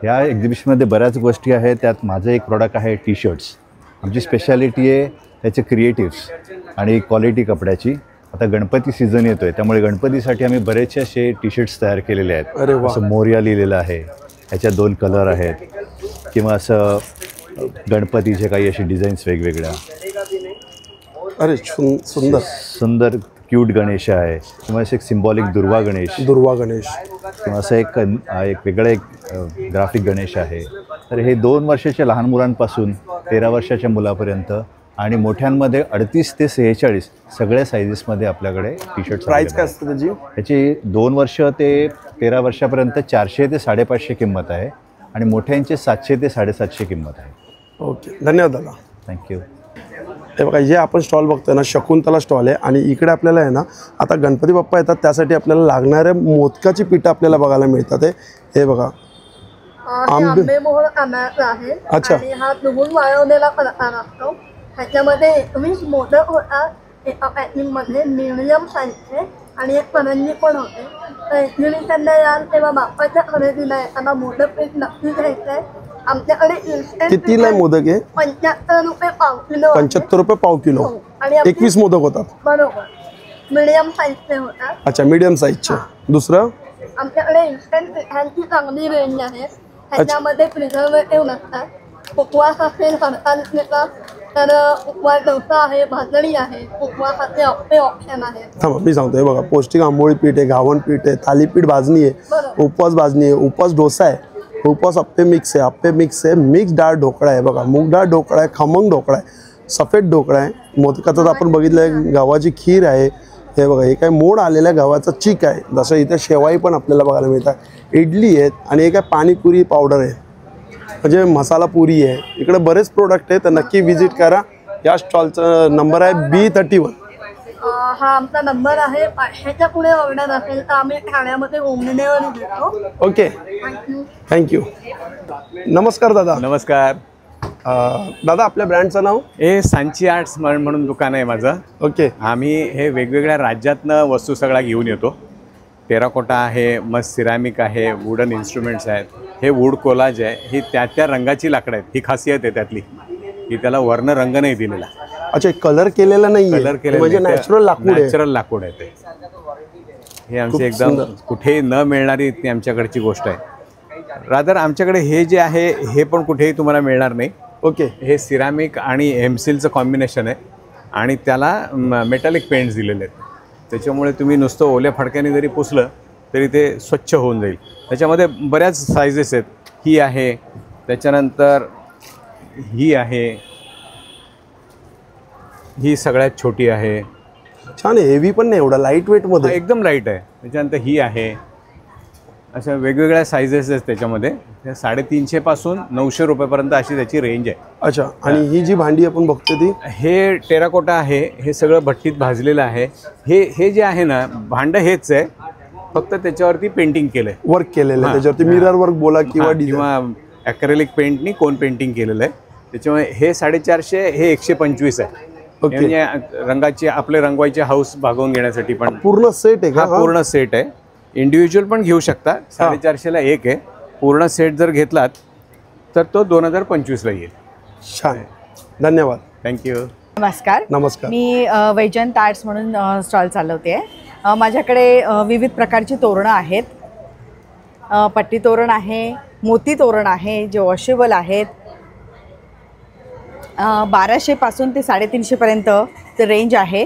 Speaker 8: या एक्झिबिशनमध्ये बऱ्याच गोष्टी आहेत. त्यात माझं एक प्रॉडक्ट आहे टी शर्ट्स. आमची स्पेशालिटी आहे त्याचे क्रिएटिव्स आणि क्वालिटी कपड्याची. आता गणपती सीझन येतो आहे त्यामुळे गणपतीसाठी आम्ही बरेचसे असे टी शर्ट्स तयार केलेले आहेत.
Speaker 2: अरे वा.
Speaker 8: असं मोरया लिहिलेलं आहे, ह्याच्यात 2 कलर आहेत. किंवा असं गणपतीचे काही असे डिझाईन्स वेगवेगळ्या.
Speaker 2: अरे सुंदर
Speaker 8: सुंदर क्यूट गणेश आहे किंवा असं एक सिम्बॉलिक दुर्वा गणेश किंवा असं एक वेगळं एक ग्राफिक गणेश आहे. तर हे 2 वर्षाच्या लहान मुलांपासून 13 वर्षाच्या मुलापर्यंत आणि मोठ्यांमध्ये 38 ते 46 सगळ्या सायझेसमध्ये आपल्याकडे टी शर्ट.
Speaker 2: प्राइस काय असतं त्याची?
Speaker 8: त्याची 2 वर्ष ते 13 वर्षापर्यंत 400 ते 550 किंमत आहे आणि मोठ्यांचे 700 ते 750 किंमत आहे.
Speaker 2: ओके, धन्यवाद दादा.
Speaker 8: थँक्यू.
Speaker 2: हे बघा, जे आपण स्टॉल बघतोय ना शकुंतला स्टॉल आहे आणि इकडे आपल्याला आहे ना आता गणपती बाप्पा येतात त्यासाठी आपल्याला लागणाऱ्या मोदकाची पीठं आपल्याला बघायला मिळतात. हे बघा,
Speaker 9: आंबेमोहर आणायचा आहे.
Speaker 2: अच्छा.
Speaker 9: आणि हा दुबून वाळवलेला प्रकार असतो. ह्याच्यामध्ये 21 मोदक होतात. एका पॅकिंगमध्ये मिडियम साईजचे आणि एक करंजी पण होते. तर एक्झिबिशनला याल तेव्हा बाप्पाच्या खरेदीला येताना मोदक पीठ नक्की घ्यायचं आहे. आमच्याकडे इन्स्टंट
Speaker 2: कितीला मोदक आहे?
Speaker 9: 75 रुपये पाव किलो.
Speaker 2: 75 रुपये पाव किलो.
Speaker 9: हो. आणि
Speaker 2: 21 मोदक होतात.
Speaker 9: बरोबर, मिडियम साईजचे होतात.
Speaker 2: अच्छा, मीडियम साईजचे. दुसरं
Speaker 9: आमच्याकडे इन्स्टंट पिठांची चांगली रेंज आहे. ह्याच्यामध्ये प्रिझर्वेटिव्ह नसतात. उपवास असेल हरतालिकेचा तर उपवास डोसा आहे, भाजणी आहे. उपवासाचे आपले ऑप्शन आहेत.
Speaker 2: थांबा, मी सांगतो. हे बघा, पौष्टिक आंबोळी पीठ आहे, घावण पीठ आहे, थालीपीठ भाजणी आहे, उपवास भाजणी आहे, उपवास डोसा आहे, उपवास अप्पे मिक्स आहे, अप्पे मिक्स आहे, मिक्स डाळ ढोकळा आहे. बघा, मूग डाळ ढोकळा आहे, खमंग ढोकळा आहे, सफेद ढोकळा आहे, मोदकाचं आपण बघितलं आहे, गव्हाची खीर आहे. हे बघा, हे काय मोड आलेल्या गव्हाचा चीक आहे. जसं इथे शेवाई पण आपल्याला बघायला मिळतात. इडली आहेत आणि हे काय पाणीपुरी पावडर आहे, म्हणजे मसाला पुरी आहे. इकडे बरेच प्रोडक्ट आहेत, तर नक्की व्हिजिट करा. या स्टॉलचा नंबर आहे B31.
Speaker 9: हा आमचा नंबर आहे. 500च्या पुढे ऑर्डर असेल तर आम्ही ठाण्यामध्ये होम डिलिव्हरी देतो.
Speaker 2: Okay, thank you. नमस्कार दादा.
Speaker 10: नमस्कार
Speaker 2: दादा, आपल्या ब्रँडचं नाव?
Speaker 10: हे सांची आर्ट्स म्हणून दुकान आहे माझं.
Speaker 2: ओके.
Speaker 10: आम्ही हे वेगवेगळ्या राज्यातनं वस्तू सगळ्या घेऊन येतो. टेराकोटा आहे, मस्त सिरामिक आहे, वुडन इन्स्ट्रुमेंट्स आहेत. हे वूड कोलाज आहे. ही त्या रंगाची लाकडं आहेत. ही खासियत आहे त्यातली की त्याला वर्ण रंग नाही दिलेला.
Speaker 2: अच्छा, कलर केलेला नाही,
Speaker 10: कलर केलेला
Speaker 2: म्हणजे नॅचरल लाकूड आहे.
Speaker 10: नॅचरल लाकूड आहे ते. हे आमची एकदम कुठेही न मिळणारी ती आमच्याकडची गोष्ट आहे. रादर आमच्याकडे हे जे आहे हे पण कुठेही तुम्हाला मिळणार नाही.
Speaker 2: ओके.
Speaker 10: हे सिरामिक आणि एमसिलचं कॉम्बिनेशन आहे आणि त्याला मेटॅलिक पेंट्स दिलेले आहेत. त्याच्यामुळे तुम्ही नुसतं ओल्या फडक्याने जरी पुसलं तरी ते स्वच्छ होऊन जाईल. त्याच्यामध्ये बऱ्याच सायझेस आहेत. ही आहे, त्याच्यानंतर ही आहे, ही सगळ्यात छोटी आहे.
Speaker 2: छान आहे, हेवी पण नाही एवढा, लाईट वेटमध्ये
Speaker 10: एकदम लाईट आहे. त्याच्यानंतर ही आहे. अशा वेगवेगळ्या सायझेस आहेत त्याच्यामध्ये. 350 पासून 900 रुपयापर्यंत अशी त्याची रेंज आहे.
Speaker 2: अच्छा. आणि ही जी भांडी आपण बघतो ती,
Speaker 10: हे टेराकोटा आहे. हे सगळं भट्टीत भाजलेलं आहे. हे जे आहे ना, भांडं हेच आहे, फक्त त्याच्यावरती पेंटिंग केलं आहे,
Speaker 2: वर्क केलेलं आहे त्याच्यावरती. मिरर वर्क बोला किंवा
Speaker 10: ॲक्रेलिक पेंटनी कोन पेंटिंग केलेलं आहे. त्याच्यामुळे हे 450, हे 125 आहे. म्हणजे रंगाची आपले रंगवायचे हाऊस भागवून घेण्यासाठी पण
Speaker 2: पूर्ण सेट आहे का?
Speaker 10: पूर्ण सेट आहे. इंडिव्हिज्युअल पण घेऊ शकता. 450ला एक आहे. पूर्ण सेट जर घेतलात तर तो 2025ला येईल.
Speaker 2: छान, धन्यवाद.
Speaker 10: थँक्यू.
Speaker 11: नमस्कार.
Speaker 2: नमस्कार.
Speaker 11: मी वैजयंत आर्ट्स म्हणून स्टॉल चालवते. माझ्याकडे विविध प्रकारची तोरणं आहेत. पट्टी तोरण आहे, मोती तोरण आहे, जे वॉशेबल आहेत. 1200 पासून ते 350 पर्यंत रेंज आहे.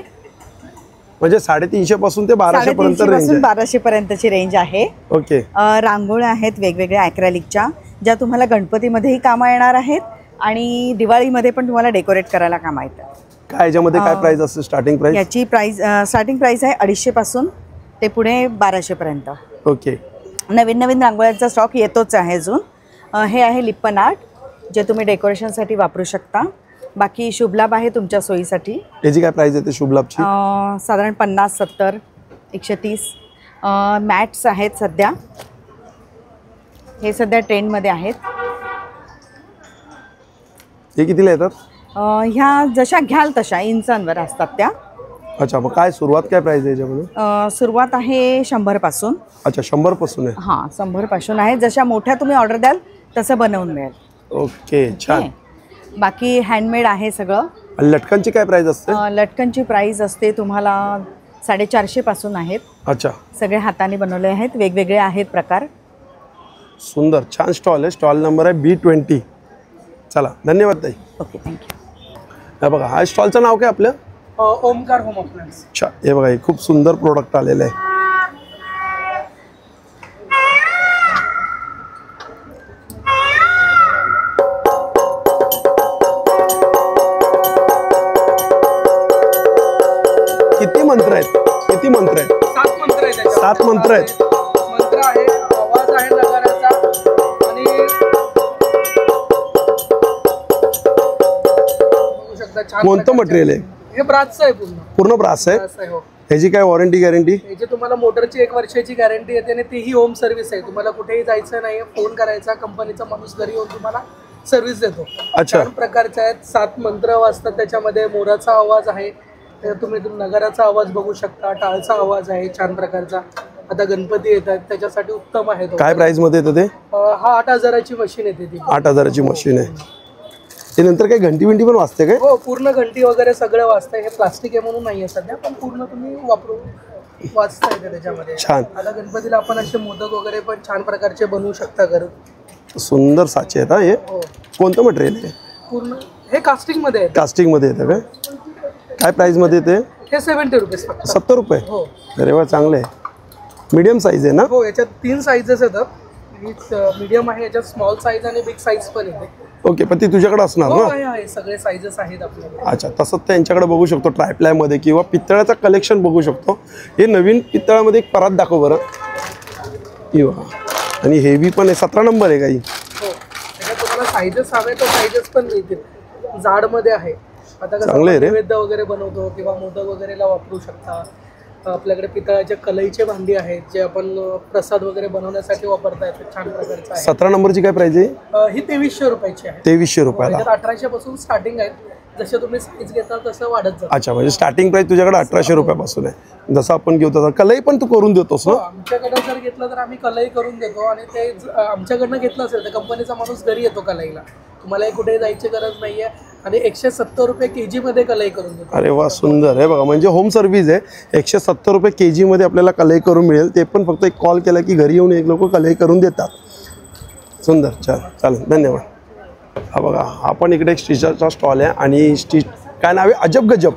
Speaker 2: म्हणजे 350 पासून ते 1200 पर्यंत रेंज आहे.
Speaker 11: 1200 पर्यंतची रेंज आहे.
Speaker 2: ओके.
Speaker 11: रांगोळ्या आहेत वेगवेगळ्या ॲक्रेलिकच्या, ज्या तुम्हाला गणपतीमध्येही कामा येणार आहेत आणि दिवाळीमध्ये पण तुम्हाला डेकोरेट करायला कामा येतात.
Speaker 2: काय याच्यामध्ये काय प्राइस असते? Starting price?
Speaker 11: याची स्टार्टिंग प्राइस आहे 250 पासून ते पुढे 1200 पर्यंत.
Speaker 2: ओके.
Speaker 11: नवीन नवीन रांगोळ्यांचा स्टॉक येतोच आहे अजून. हे आहे लिप्पन आर्ट, जे तुम्ही डेकोरेशनसाठी वापरू शकता. बाकी शुभलाभ आहे तुमच्या सोयीसाठी.
Speaker 2: याची काय प्राइस येते शुभलाभची?
Speaker 11: साधारण 50, 70, 130. मॅट्स आहेत सध्या, हे सध्या ट्रेंडमध्ये आहेत.
Speaker 2: हे कितीला येतात?
Speaker 11: ह्या जशा घ्याल तशा इंचांवर असतात त्या.
Speaker 2: अच्छा. मग काय सुरुवात काय प्राइस आहे याच्यामध्ये?
Speaker 11: सुरुवात आहे 100 पासून.
Speaker 2: अच्छा, 100 पासून आहे.
Speaker 11: हां, 100 पासून आहे. जशा मोठ्या तुम्ही ऑर्डर द्याल तसं बनवून मिळेल.
Speaker 2: ओके, छान.
Speaker 11: बाकी हँडमेड आहे सगळं.
Speaker 2: लटकनची काय प्राइस असते?
Speaker 11: लटकनची प्राइस असते तुम्हाला 450 पासून आहेत.
Speaker 2: अच्छा.
Speaker 11: सगळे हाताने बनवले आहेत, वेगवेगळे आहेत प्रकार.
Speaker 2: सुंदर, छान स्टॉल आहे. स्टॉल नंबर आहे B20. चला, धन्यवाद ताई.
Speaker 11: Okay, thank you.
Speaker 2: हे बघा, हा स्टॉलचं नाव काय आपलं?
Speaker 12: Omkar home appliance.
Speaker 2: अच्छा. हे बघा, हे खूप सुंदर प्रोडक्ट आलेलं आहे. किती मंत्र आहेत?
Speaker 12: 7 मंत्र आहेत.
Speaker 2: 7 मंत्र आहेत.
Speaker 12: मंत्र आहे, आवाज आहे नगाऱ्याचा आणि बघू शकता छान.
Speaker 2: कोणतं मटेरियल आहे?
Speaker 12: हे ब्रासचं आहे.
Speaker 2: पूर्ण ब्रास आहे.
Speaker 12: हो.
Speaker 2: ह्याची काय वॉरंटी गॅरंटी?
Speaker 12: याची तुम्हाला मोटरची 1 वर्षाची गॅरंटी येते आणि तीही होम सर्व्हिस आहे. तुम्हाला कुठेही जायचं नाही, फोन करायचा, कंपनीचा माणूस घरी येऊन तुम्हाला सर्व्हिस देतो.
Speaker 2: अच्छा.
Speaker 12: 4 प्रकारचे आहेत. 7 मंत्र वाजतात त्याच्यामध्ये. मोराचा आवाज आहे, तुम्ही नगाराचा आवाज बघू शकता. टाळचा आवाज आहे छान प्रकारचा. आता गणपती येतात त्याच्यासाठी उत्तम आहे.
Speaker 2: काय प्राइस मध्ये येतं ते?
Speaker 12: हा 8000ची मशीन येते ती.
Speaker 2: 8000ची मशीन आहे. ते नंतर काही घंटी बिंटी पण वाजते काय?
Speaker 12: हो, पूर्ण घंटी वगैरे सगळं वाजतंय. हे प्लास्टिक आहे म्हणून नाही आहे सध्या, पण पूर्ण तुम्ही वापरू वाचता येते त्याच्यामध्ये.
Speaker 2: छान.
Speaker 12: आता गणपतीला आपण असे मोदक वगैरे पण छान प्रकारचे बनवू शकता घरी.
Speaker 2: सुंदर साचे आहेत. हे कोणतं मटेरियल आहे?
Speaker 12: पूर्ण हे कास्टिंग मध्ये आहे.
Speaker 2: कास्टिंग मध्ये येतं काय? काय प्राइस मध्ये येते?
Speaker 12: हे 70 रुपीज फक्त.
Speaker 2: 70 रुपये?
Speaker 12: हो.
Speaker 2: अरे वा, चांगले आहे. मीडियम साईज आहे ना?
Speaker 12: हो, याच्यात 3 साईजेस येतात. मीडियम आहे, याच्यात स्मॉल साईज आणि बिग साईज पण येते.
Speaker 2: ओके. पण ती तुझ्याकडे असणार
Speaker 12: हो,
Speaker 2: ना?
Speaker 12: आहे, सगळे साईजेस आहेत आपल्याकडे.
Speaker 2: अच्छा. तसंच त्यांच्याकडे बघू शकतो ट्रायप्लायमध्ये किंवा पितळाचं कलेक्शन बघू शकतो. हे नवीन पितळामध्ये एक परात दाखव बरं. आणि हेवी पण आहे. 17 नंबर आहे काही.
Speaker 12: हो, त्याच्यात तुम्हाला साईजेस हवे तर साईजेस पण मिळतील. जाडमध्ये आहे. आता कसं नैवेद्य वगैरे बनवतो किंवा मोदक वगैरेला वापरू शकता. आपल्याकडे पितळाच्या कलईचे भांडी आहेत, जे आपण प्रसाद वगैरे बनवण्यासाठी वापरता येतात. छान प्रकारचं आहे.
Speaker 2: 17 नंबरची काय प्राइस आहे?
Speaker 12: ही 2300 रुपयाची आहे.
Speaker 2: 2300 रुपयाला.
Speaker 12: 1800 पासून स्टार्टिंग आहे. जसे तुम्ही साईज घेता तसं वाढत जातं.
Speaker 2: अच्छा. म्हणजे स्टार्टिंग प्राइस तुझ्याकडे 1800 रुपयापासून आहे. जसं आपण घेऊ तसं. कलई पण तू करून देतोस ना?
Speaker 12: आमच्याकडे जर घेतलं तर आम्ही कलई करून देतो आणि ते आमच्याकडनं घेतलं असेल तर कंपनीचा माणूस घरी येतो कलईला. तुम्हाला कुठे जायची गरज नाहीये आणि 170 रुपये kg मध्ये कलई करून देतो.
Speaker 2: अरे वा, सुंदर आहे बघा. म्हणजे होम सर्व्हिस आहे. 170 रुपये kg मध्ये आपल्याला कलई करून मिळेल. ते पण फक्त एक कॉल केला की घरी येऊन एक लोक कलई करून देतात. सुंदर, छान, चालेल, धन्यवाद. हा बघा, हा पण इकडे एक स्टिचरचा स्टॉल आहे आणि स्टिच काय नाव आहे, अजब गजब.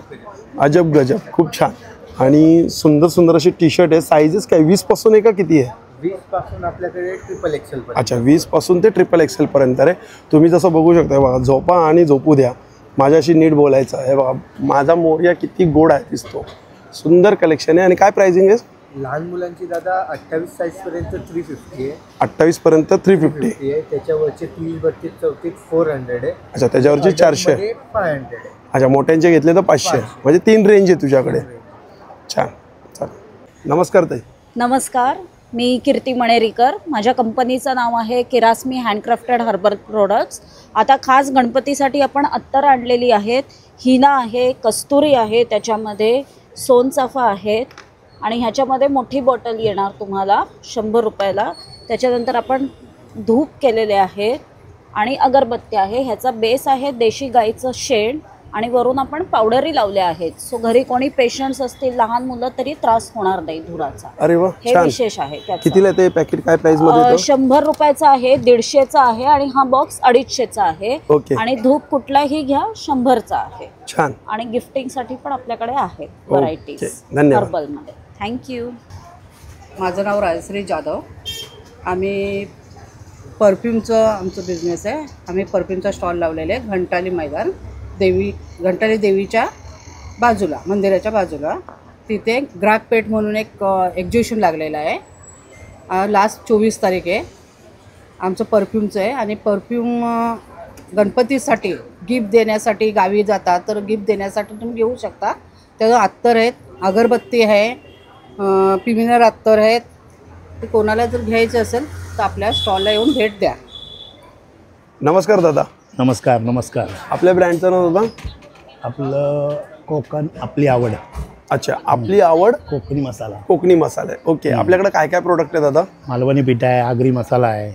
Speaker 2: अजब गजब, खूप छान आणि सुंदर सुंदर अशी टी शर्ट आहे. साईजेस काय 20 पासून आहे का किती आहे?
Speaker 13: 20 पासून आपल्याकडे ट्रिपल एक्सेल.
Speaker 2: अच्छा, 20 पासून ते ट्रिपल एक्सेल पर्यंत आहे. तुम्ही जसं बघू शकता बघा, झोपा आणि झोपू द्या, माझ्याशी नीट बोलायचं आहे. बघा माझा मोर्या किती गोड आहे दिसतो. सुंदर कलेक्शन आहे. आणि काय प्राइसिंग आहे?
Speaker 13: लहान मुलांची दादा 28 साईज पर्यंत 350 आहे.
Speaker 2: 28 पर्यंत 350
Speaker 13: आहे. त्याच्यावरचे 30, 32, 34 400 आहे.
Speaker 2: अच्छा, त्याच्यावरची 400.
Speaker 13: 500 आहे.
Speaker 2: अच्छा, मोठ्यांचे घेतले तर 500. म्हणजे 3 रेंज आहे तुझ्याकडे. छान, चालेल. नमस्कार ताई.
Speaker 14: नमस्कार, मी कीर्ती मणेरीकर. माझ्या कंपनीचं नाव आहे किरास्मी हँडक्राफ्टेड हर्बल प्रोडक्ट्स. आता खास गणपतीसाठी आपण अत्तर आणलेली आहेत. हिना आहे, कस्तुरी आहे, त्याच्यामध्ये सोनचाफा आहेत आणि ह्याच्यामध्ये मोठी बॉटल येणार तुम्हाला 100 रुपयाला. त्याच्यानंतर आपण धूप केलेले आहेत आणि अगरबत्ती आहे. ह्याचा बेस आहे देशी गाईचं शेण आणि वरून आपण पावडरी लावल्या आहेत. सो घरी कोणी पेशंट्स असतील, लहान मुलं, तरी त्रास होणार नाही धुराचा.
Speaker 2: अरे वा,
Speaker 14: हे
Speaker 2: छान.
Speaker 14: विशेष आहे.
Speaker 2: कितीला ते पॅकेट, काय प्राइस मध्ये येतं?
Speaker 14: 100 रुपयाचा आहे, 150चा आहे आणि हा बॉक्स 250चा आहे.
Speaker 2: ओके.
Speaker 14: आणि धूप कुठलाही घ्या 100चा आहे.
Speaker 2: छान.
Speaker 14: आणि गिफ्टिंगसाठी पण आपल्याकडे आहे व्हरायटीज
Speaker 2: धन्यवाद.
Speaker 14: हर्बलमध्ये. थँक्यू.
Speaker 15: माझं नाव राजश्री जाधव. आम्ही परफ्यूमचं आमचं बिझनेस आहे. आम्ही परफ्यूमचा स्टॉल लावलेले आहे घंटाली मैदान, घंटाली देवीच्या बाजूला, मंदिराच्या बाजूला. तिथे ग्राहक पेठ म्हणून एक एक्झिबिशन लागलेलं आहे. लास्ट 24 तारीख आहे. आमचं परफ्यूमचं आहे आणि परफ्यूम गणपतीसाठी गिफ्ट देण्यासाठी, गावी जातात तर गिफ्ट देण्यासाठी तुम्ही घेऊ शकता. त्याचं अत्तर आहेत, अगरबत्ती आहे, पिमिनर अत्तर आहेत. ते कोणाला जर घ्यायचं असेल तर आपल्या स्टॉलला येऊन भेट द्या.
Speaker 2: नमस्कार दादा.
Speaker 16: नमस्कार. नमस्कार.
Speaker 2: आपल्या ब्रँडचं नाव दादा?
Speaker 16: आपलं कोकण आपली आवड.
Speaker 2: अच्छा, आपली आवड
Speaker 16: कोकणी मसाला.
Speaker 2: कोकणी मसाला. ओके. आपल्याकडे काय काय प्रोडक्ट आहे दादा?
Speaker 16: मालवणी पीठ आहे, आगरी मसाला आहे,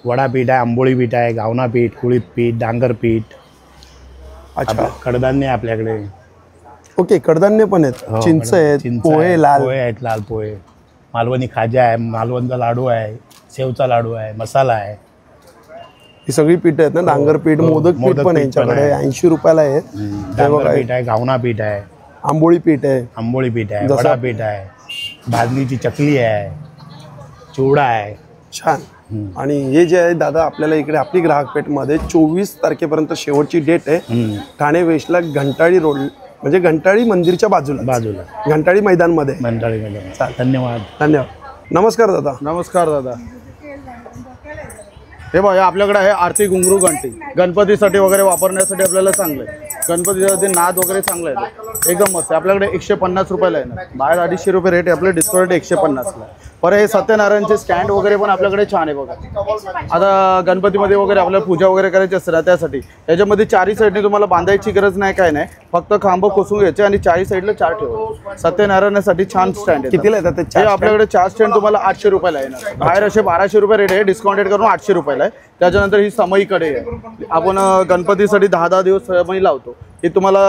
Speaker 16: वडा पीठ आहे, आंबोळी पीठ आहे, गावना पीठ, कुळीत पीठ, डांगर पीठ.
Speaker 2: अच्छा,
Speaker 16: कडधान्य आहे आपल्याकडे.
Speaker 2: ओके, कडधान्य पण आहेत, चिंच आहेत, पोहे, लाल
Speaker 16: पोहे आहेत, लाल पोहे, मालवणी खाजा आहे, मालवणचा लाडू आहे, सेवचा लाडू आहे, मसाला आहे.
Speaker 2: ही सगळी पीठ आहेत ना? डांगर पीठ, मोदक पीठ पण यांच्याकडे 80 रुपयाला आहे.
Speaker 16: डांगर पीठ आहे, गावना पीठ आहे,
Speaker 2: आंबोळी पीठ आहे,
Speaker 16: आंबोळी पीठ आहे, वडा पीठ आहे, भाजणीची चकली आहे, चिवडा आहे.
Speaker 2: छान. आणि हे जे आहे दादा, आपल्याला इकडे आपली ग्राहक पेठमध्ये 24 तारखेपर्यंत शेवटची डेट आहे. ठाणे वेस्टला घंटाळी रोड, म्हणजे घंटाळी मंदिरच्या बाजूला, घंटाळी मैदानमध्ये.
Speaker 16: धन्यवाद.
Speaker 2: धन्यवाद. नमस्कार दादा.
Speaker 17: नमस्कार दादा. हे बघा, आपल्याकडे आहे आरती घुंगरू घंटी. गणपतीसाठी वगैरे वापरण्यासाठी आपल्याला चांगलं आहे. गणपतीसाठी नाद वगैरे चांगलं आहे, एकदम मस्त. आपल्याकडे 150 रुपयाला आहे ना, बाहेर 250 रुपये रेट आहे. आपलं डिस्काउंट 150ला. पर हे सत्यनारायणचे स्टँड वगैरे पण आपल्याकडे छान आहे बघा. आता गणपतीमध्ये वगैरे आपल्याला पूजा वगैरे करायची असते ना, त्यासाठी याच्यामध्ये 4ही साईडने तुम्हाला बांधायची गरज नाही, काय नाही. फक्त खांब कोसून घ्यायचे आणि 4ही साईडला 4 ठेवायचे. सत्यनारायणासाठी छान स्टँड आहे.
Speaker 2: कितीला येतात ते?
Speaker 17: आपल्याकडे 4 स्टँड तुम्हाला 800 रुपयाला येणार. बाहेर असे 1200 रुपये रेट आहे, डिस्काउंटेड करून 800 रुपयाला आहे. त्याच्यानंतर ही समईकडे आहे. आपण गणपतीसाठी 10-10 दिवस समई लावतो. ही तुम्हाला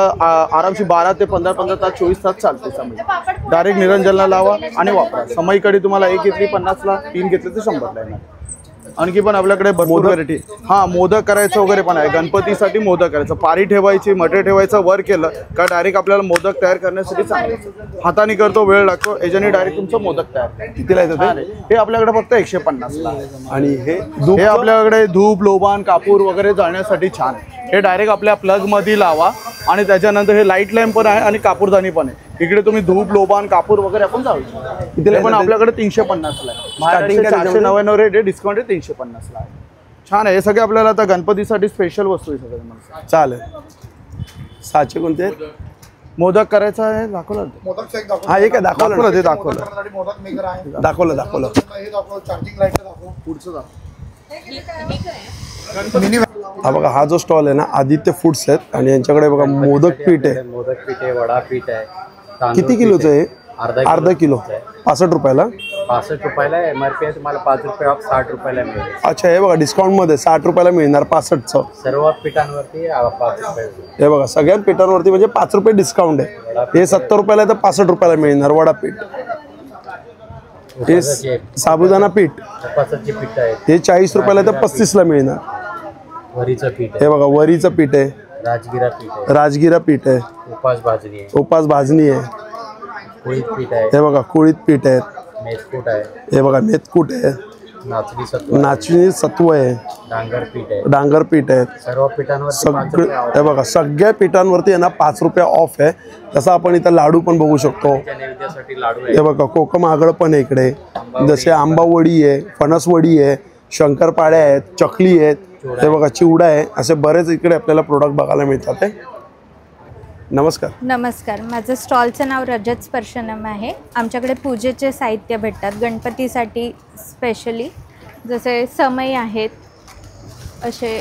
Speaker 17: आरामशी 12 ते 15 तास 24 तास चालते समई. डायरेक्ट निरंजनला लावा आणि वापरा. समईकडे तुम्हाला 1 घेतली 50ला, 3 घेतली तर 100ला येणार. आणखी पण आपल्याकडे भरपूर व्हरायटी. हां, मोदक करायचं वगैरे पण आहे. गणपतीसाठी मोदक करायचं, पारी ठेवायची, मटे ठेवायचं, वर केलं का डायरेक्ट आपल्याला मोदक तयार करण्यासाठी चांगलं. हाताने करतो, वेळ लागतो, याच्याने डायरेक्ट तुमचं मोदक तयार.
Speaker 2: कितीला येतं
Speaker 17: हे? आपल्याकडे फक्त 150ला.
Speaker 2: आणि हे
Speaker 17: आपल्याकडे धूप, लोबान, कापूर वगैरे जाळण्यासाठी छान आहे. हे डायरेक्ट आपल्या प्लगमध्ये लावा आणि त्याच्यानंतर हे लाईट लॅम्प पण आहे आणि कापूरदानी पण आहे. इकडे तुम्ही धूप, लोबान, कापूर वगैरे आपण जाऊ शकतो. पण आपल्याकडे 350ला आहे. 499 रेट आहे, डिस्काउंट आहे 350ला आहे. छान आहे. हे सगळे आपल्याला आता गणपतीसाठी स्पेशल वस्तू आहे सगळे.
Speaker 2: चालेल. साचे कोणते आहेत?
Speaker 17: मोदक करायचा आहे, दाखवलं.
Speaker 2: हा, एक आहे, दाखवलं ते, दाखवलं.
Speaker 17: पुढचं
Speaker 2: हा बघा, हा जो स्टॉल आहे ना, आदित्य फूड्स आहेत आणि यांच्याकडे बघा मोदक पीठ आहे.
Speaker 13: मोदक पीठ आहे, वडा पीठ आहे.
Speaker 2: किती किलोचं आहे? अर्धा किलो. 65 रुपयाला.
Speaker 13: 65 रुपयाला MRP आहे. तुम्हाला 5 रुपये ऑफ 60 रुपयाला मिळेल.
Speaker 2: अच्छा, हे बघा डिस्काउंटमध्ये 60 रुपयाला मिळणार 65चं.
Speaker 13: सर्व पिठांवरती 5 रुपये.
Speaker 2: हे बघा, सगळ्या पिठांवरती म्हणजे 5 रुपये डिस्काउंट आहे. हे 70 रुपयाला तर 65 रुपयाला मिळणार वडापीठ. हे साबुदाणा पीठ
Speaker 13: उपासाचे पीठ आहे,
Speaker 2: हे 40 रुपयाला तर 35ला मिळणार.
Speaker 13: वरीचं पीठ आहे,
Speaker 2: हे बघा वरीचं पीठ आहे,
Speaker 13: राजगिरा पीठ आहे,
Speaker 2: राजगिरा पीठ आहे,
Speaker 13: उपास भाजणी आहे,
Speaker 2: उपास भाजणी आहे,
Speaker 13: कुळीत पीठ आहे,
Speaker 2: हे बघा कुळीत पीठ आहे,
Speaker 13: मेथकूट आहे,
Speaker 2: हे बघा मेथकूट आहे,
Speaker 13: नाचणी सत्व,
Speaker 2: नाचणी सत्व आहे,
Speaker 13: डांगर पीठ आहे,
Speaker 2: डांगर पीठ आहे.
Speaker 13: सर्व पिठांवर
Speaker 2: सगळं हे बघा सगळ्या पिठांवरती आहे ना 5 रुपये ऑफ आहे. तसं आपण इथं लाडू पण बघू शकतो.
Speaker 13: नैवेद्यासाठी लाडू
Speaker 2: हे बघा कोकम आगळ पण आहे इकडे, जसे आंबावडी आहे, फणसवडी आहे, शंकरपाळ्या आहेत, चकली आहेत, हे बघा चिवडा आहे, असे बरेच इकडे आपल्याला प्रोडक्ट बघायला मिळतात. नमस्कार.
Speaker 18: नमस्कार, माझं स्टॉलचं नाव रजत स्पर्शनम आहे. आमच्याकडे पूजेचे साहित्य भेटतात गणपतीसाठी स्पेशली, जसे समई आहेत, असे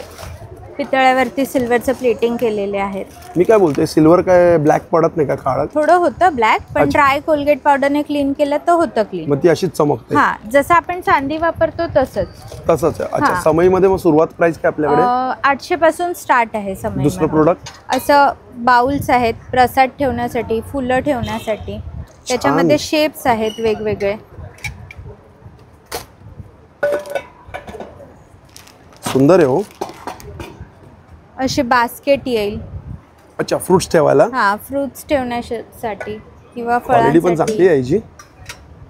Speaker 18: पितळ्यावरती सिल्वरचं प्लेटिंग केलेले आहेत.
Speaker 2: मी काय बोलतोय, सिल्वर काय ब्लॅक पडत नाही का काळा?
Speaker 18: थोडं होतं ब्लॅक, पण ड्राय कोलगेट पावडरने क्लीन केलं तर होतं क्लीन.
Speaker 2: मग ती अशीच चमकते.
Speaker 18: हा, जसं आपण चांदी वापरतो तसंच.
Speaker 2: तसंच आहे. अच्छा,
Speaker 18: हां.
Speaker 2: समईमध्ये मग सुरुवात प्राइस काय आपल्याकडे?
Speaker 18: 800 पासून स्टार्ट आहे समई.
Speaker 2: दुसरं प्रोडक्ट
Speaker 18: असं बाउल्स आहेत प्रसाद ठेवण्यासाठी, फुलं ठेवण्यासाठी, त्याच्यामध्ये शेप्स आहेत वेगवेगळे.
Speaker 2: सुंदर आहे हो.
Speaker 18: अशी बास्केट येईल.
Speaker 2: अच्छा, फ्रुट्स ठेवायला.
Speaker 18: हा, फ्रुट्स ठेवण्यासाठी किंवा
Speaker 2: क्वालिटी पण चांगली आहे याची.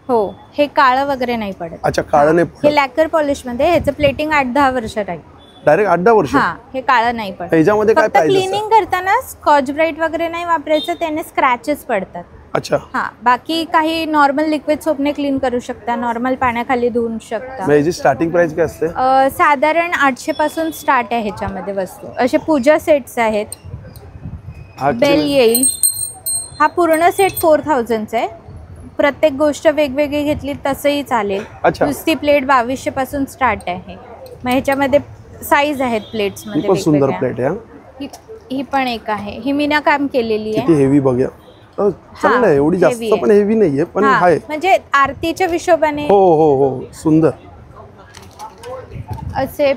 Speaker 18: हो, हे काळं वगैरे नाही पडत.
Speaker 2: अच्छा, काळं नाही
Speaker 18: हे लॅकर पॉलिश मध्ये, ह्याचं प्लेटिंग 8-10 वर्ष राहील.
Speaker 2: डायरेक्ट 8-10 वर्ष.
Speaker 18: हा, हे काळं नाही पडत.
Speaker 2: ह्याच्यामध्ये काय प्राइस असते?
Speaker 18: क्लिनिंग करताना स्कॉच ब्राईट वगैरे नाही वापरायचं, त्याने स्क्रॅचेस पडतात.
Speaker 2: अच्छा.
Speaker 18: हा, बाकी काही नॉर्मल लिक्विड सोपने क्लीन करू शकता, नॉर्मल पाण्याखाली धुवू शकता.
Speaker 2: मग याची स्टार्टिंग प्राइस काय असते?
Speaker 18: साधारण 800 पासून स्टार्ट आहे ह्याच्यामध्ये वस्तू. असे पूजा सेट्स आहेत. बेल येईल. हा पूर्ण सेट 4000चा आहे. प्रत्येक गोष्ट वेगवेगळी घेतली तसंही चालेल. नुसती प्लेट 2200 पासून स्टार्ट आहे. मग ह्याच्यामध्ये साईज आहेत प्लेट्स मध्ये.
Speaker 2: सुंदर प्लेट आहे.
Speaker 18: ही पण एक आहे, ही मीना काम केलेली आहे.
Speaker 2: किती हेवी बघा. चांगलं आहे, एवढी जास्त पण हेवी नाहीये, पण आहे
Speaker 18: म्हणजे आरतीच्या हिशोबाने.
Speaker 2: हो हो हो, सुंदर.
Speaker 18: असे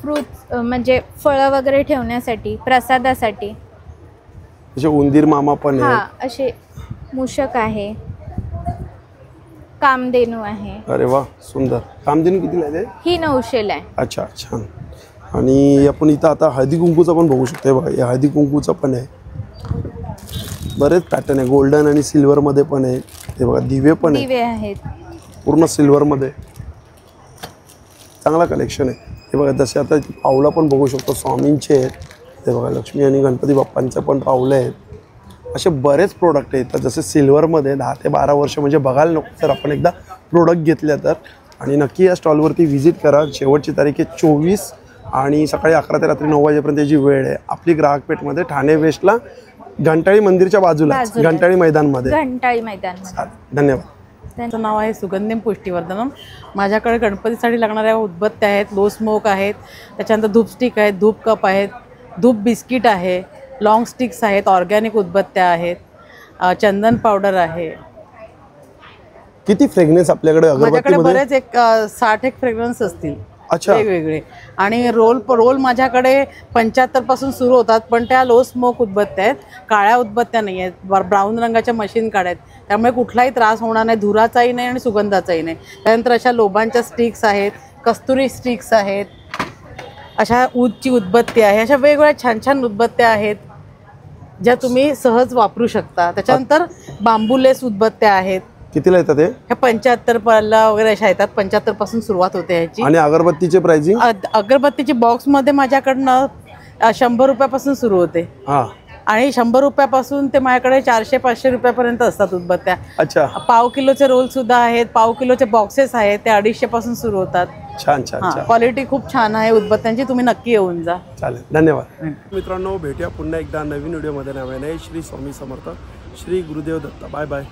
Speaker 18: फ्रूट्स म्हणजे फळं वगैरे ठेवण्यासाठी, प्रसादासाठी.
Speaker 2: असे उंदीर मामा पण आहे.
Speaker 18: हा, असे मूषक आहे, कामधेनू आहे.
Speaker 2: अरे वा, सुंदर. कामधेनू कितीला आहे?
Speaker 18: ही 900ला आहे.
Speaker 2: अच्छा, छान. आणि आपण इथं आता हळदी कुंकूचं पण बघू शकतो. बघा, या हळदी कुंकूचं पण आहे. बरेच पॅटर्न आहे, गोल्डन आणि सिल्वर मध्ये पण आहे. हे बघा, दिवे पण आहे,
Speaker 18: दिवे आहेत
Speaker 2: पूर्ण सिल्वर मध्ये. चांगला कलेक्शन आहे. हे बघा, जसे आता पावलं पण बघू शकतो, स्वामींचे आहेत. हे बघा, लक्ष्मी आणि गणपती बाप्पांचे पण पावलं आहेत. असे बरेच प्रोडक्ट आहेत. जसे सिल्वरमध्ये 10 ते 12 वर्ष म्हणजे बघायला नको तर आपण एकदा प्रोडक्ट घेतले तर. आणि नक्की या स्टॉलवरती व्हिजिट करा. शेवटची तारीख आहे 24 आणि सकाळी 11 ते रात्री 9 वाजेपर्यंत याची वेळ आहे. आपली ग्राहक पेठमध्ये ठाणे वेस्टला घंटाळी मंदिरच्या बाजूला, घंटाळी मैदानमध्ये.
Speaker 18: घंटाळी मैदान.
Speaker 2: धन्यवाद.
Speaker 11: त्यांचं नाव आहे सुगंधिम पुष्टीवर्धनम. माझ्याकडे गणपतीसाठी लागणाऱ्या उदबत्त्या आहेत, लो स्मोक आहेत, त्याच्यानंतर धूप स्टिक आहेत, धूप कप आहेत, धूप बिस्किट आहे, लॉंग स्टिक्स आहेत, ऑर्गॅनिक उदबत्त्या आहेत, चंदन पावडर आहे.
Speaker 2: किती फ्रेग्रन्स आपल्याकडे?
Speaker 11: माझ्याकडे बरेच एक 60 एक फ्रेग्रन्स असतील.
Speaker 2: अच्छा.
Speaker 11: वेगवेगळे. आणि रोल माझ्याकडे 75 पासून सुरू होतात, पण त्या लो स्मोक उदबत्त्या आहेत, काळ्या उदबत्त्या नाही आहेत, ब्राऊन रंगाच्या मशीन काढ्या आहेत, त्यामुळे कुठलाही त्रास होणार नाही, धुराचाही नाही आणि सुगंधाचाही नाही. त्यानंतर अशा लोबांच्या स्टिक्स आहेत, कस्तुरी स्टिक्स आहेत, अशा ऊदची उदबत्ती आहे. अशा वेगवेगळ्या छान छान उदबत्त्या आहेत ज्या तुम्ही सहज वापरू शकता. त्याच्यानंतर बांबूलेस उदबत्त्या आहेत.
Speaker 2: कितीला येतात हे?
Speaker 11: ह्या 75 वगैरे अशा येतात. 75 पासून सुरुवात होते ह्याची.
Speaker 2: आणि अगरबत्तीचे प्राइसिंग?
Speaker 11: अगरबत्तीची बॉक्समध्ये माझ्याकडनं 100 रुपयापासून सुरू होते. आणि 100 रुपयापासून ते माझ्याकडे 400-500 रुपयापर्यंत असतात उदबत्त्या.
Speaker 2: अच्छा.
Speaker 11: पाव किलोचे रोल सुद्धा आहेत, पाव किलोचे बॉक्सेस आहेत, ते 250 पासून सुरू होतात.
Speaker 2: छान छान.
Speaker 11: क्वालिटी खूप छान आहे उदबत्त्यांची, तुम्ही नक्की येऊन जा.
Speaker 2: चालेल, धन्यवाद. मित्रांनो, भेटूया पुन्हा एकदा नवीन व्हिडिओमध्ये. नव्याने श्री स्वामी समर्थ, श्री गुरुदेव दत्त. Bye bye.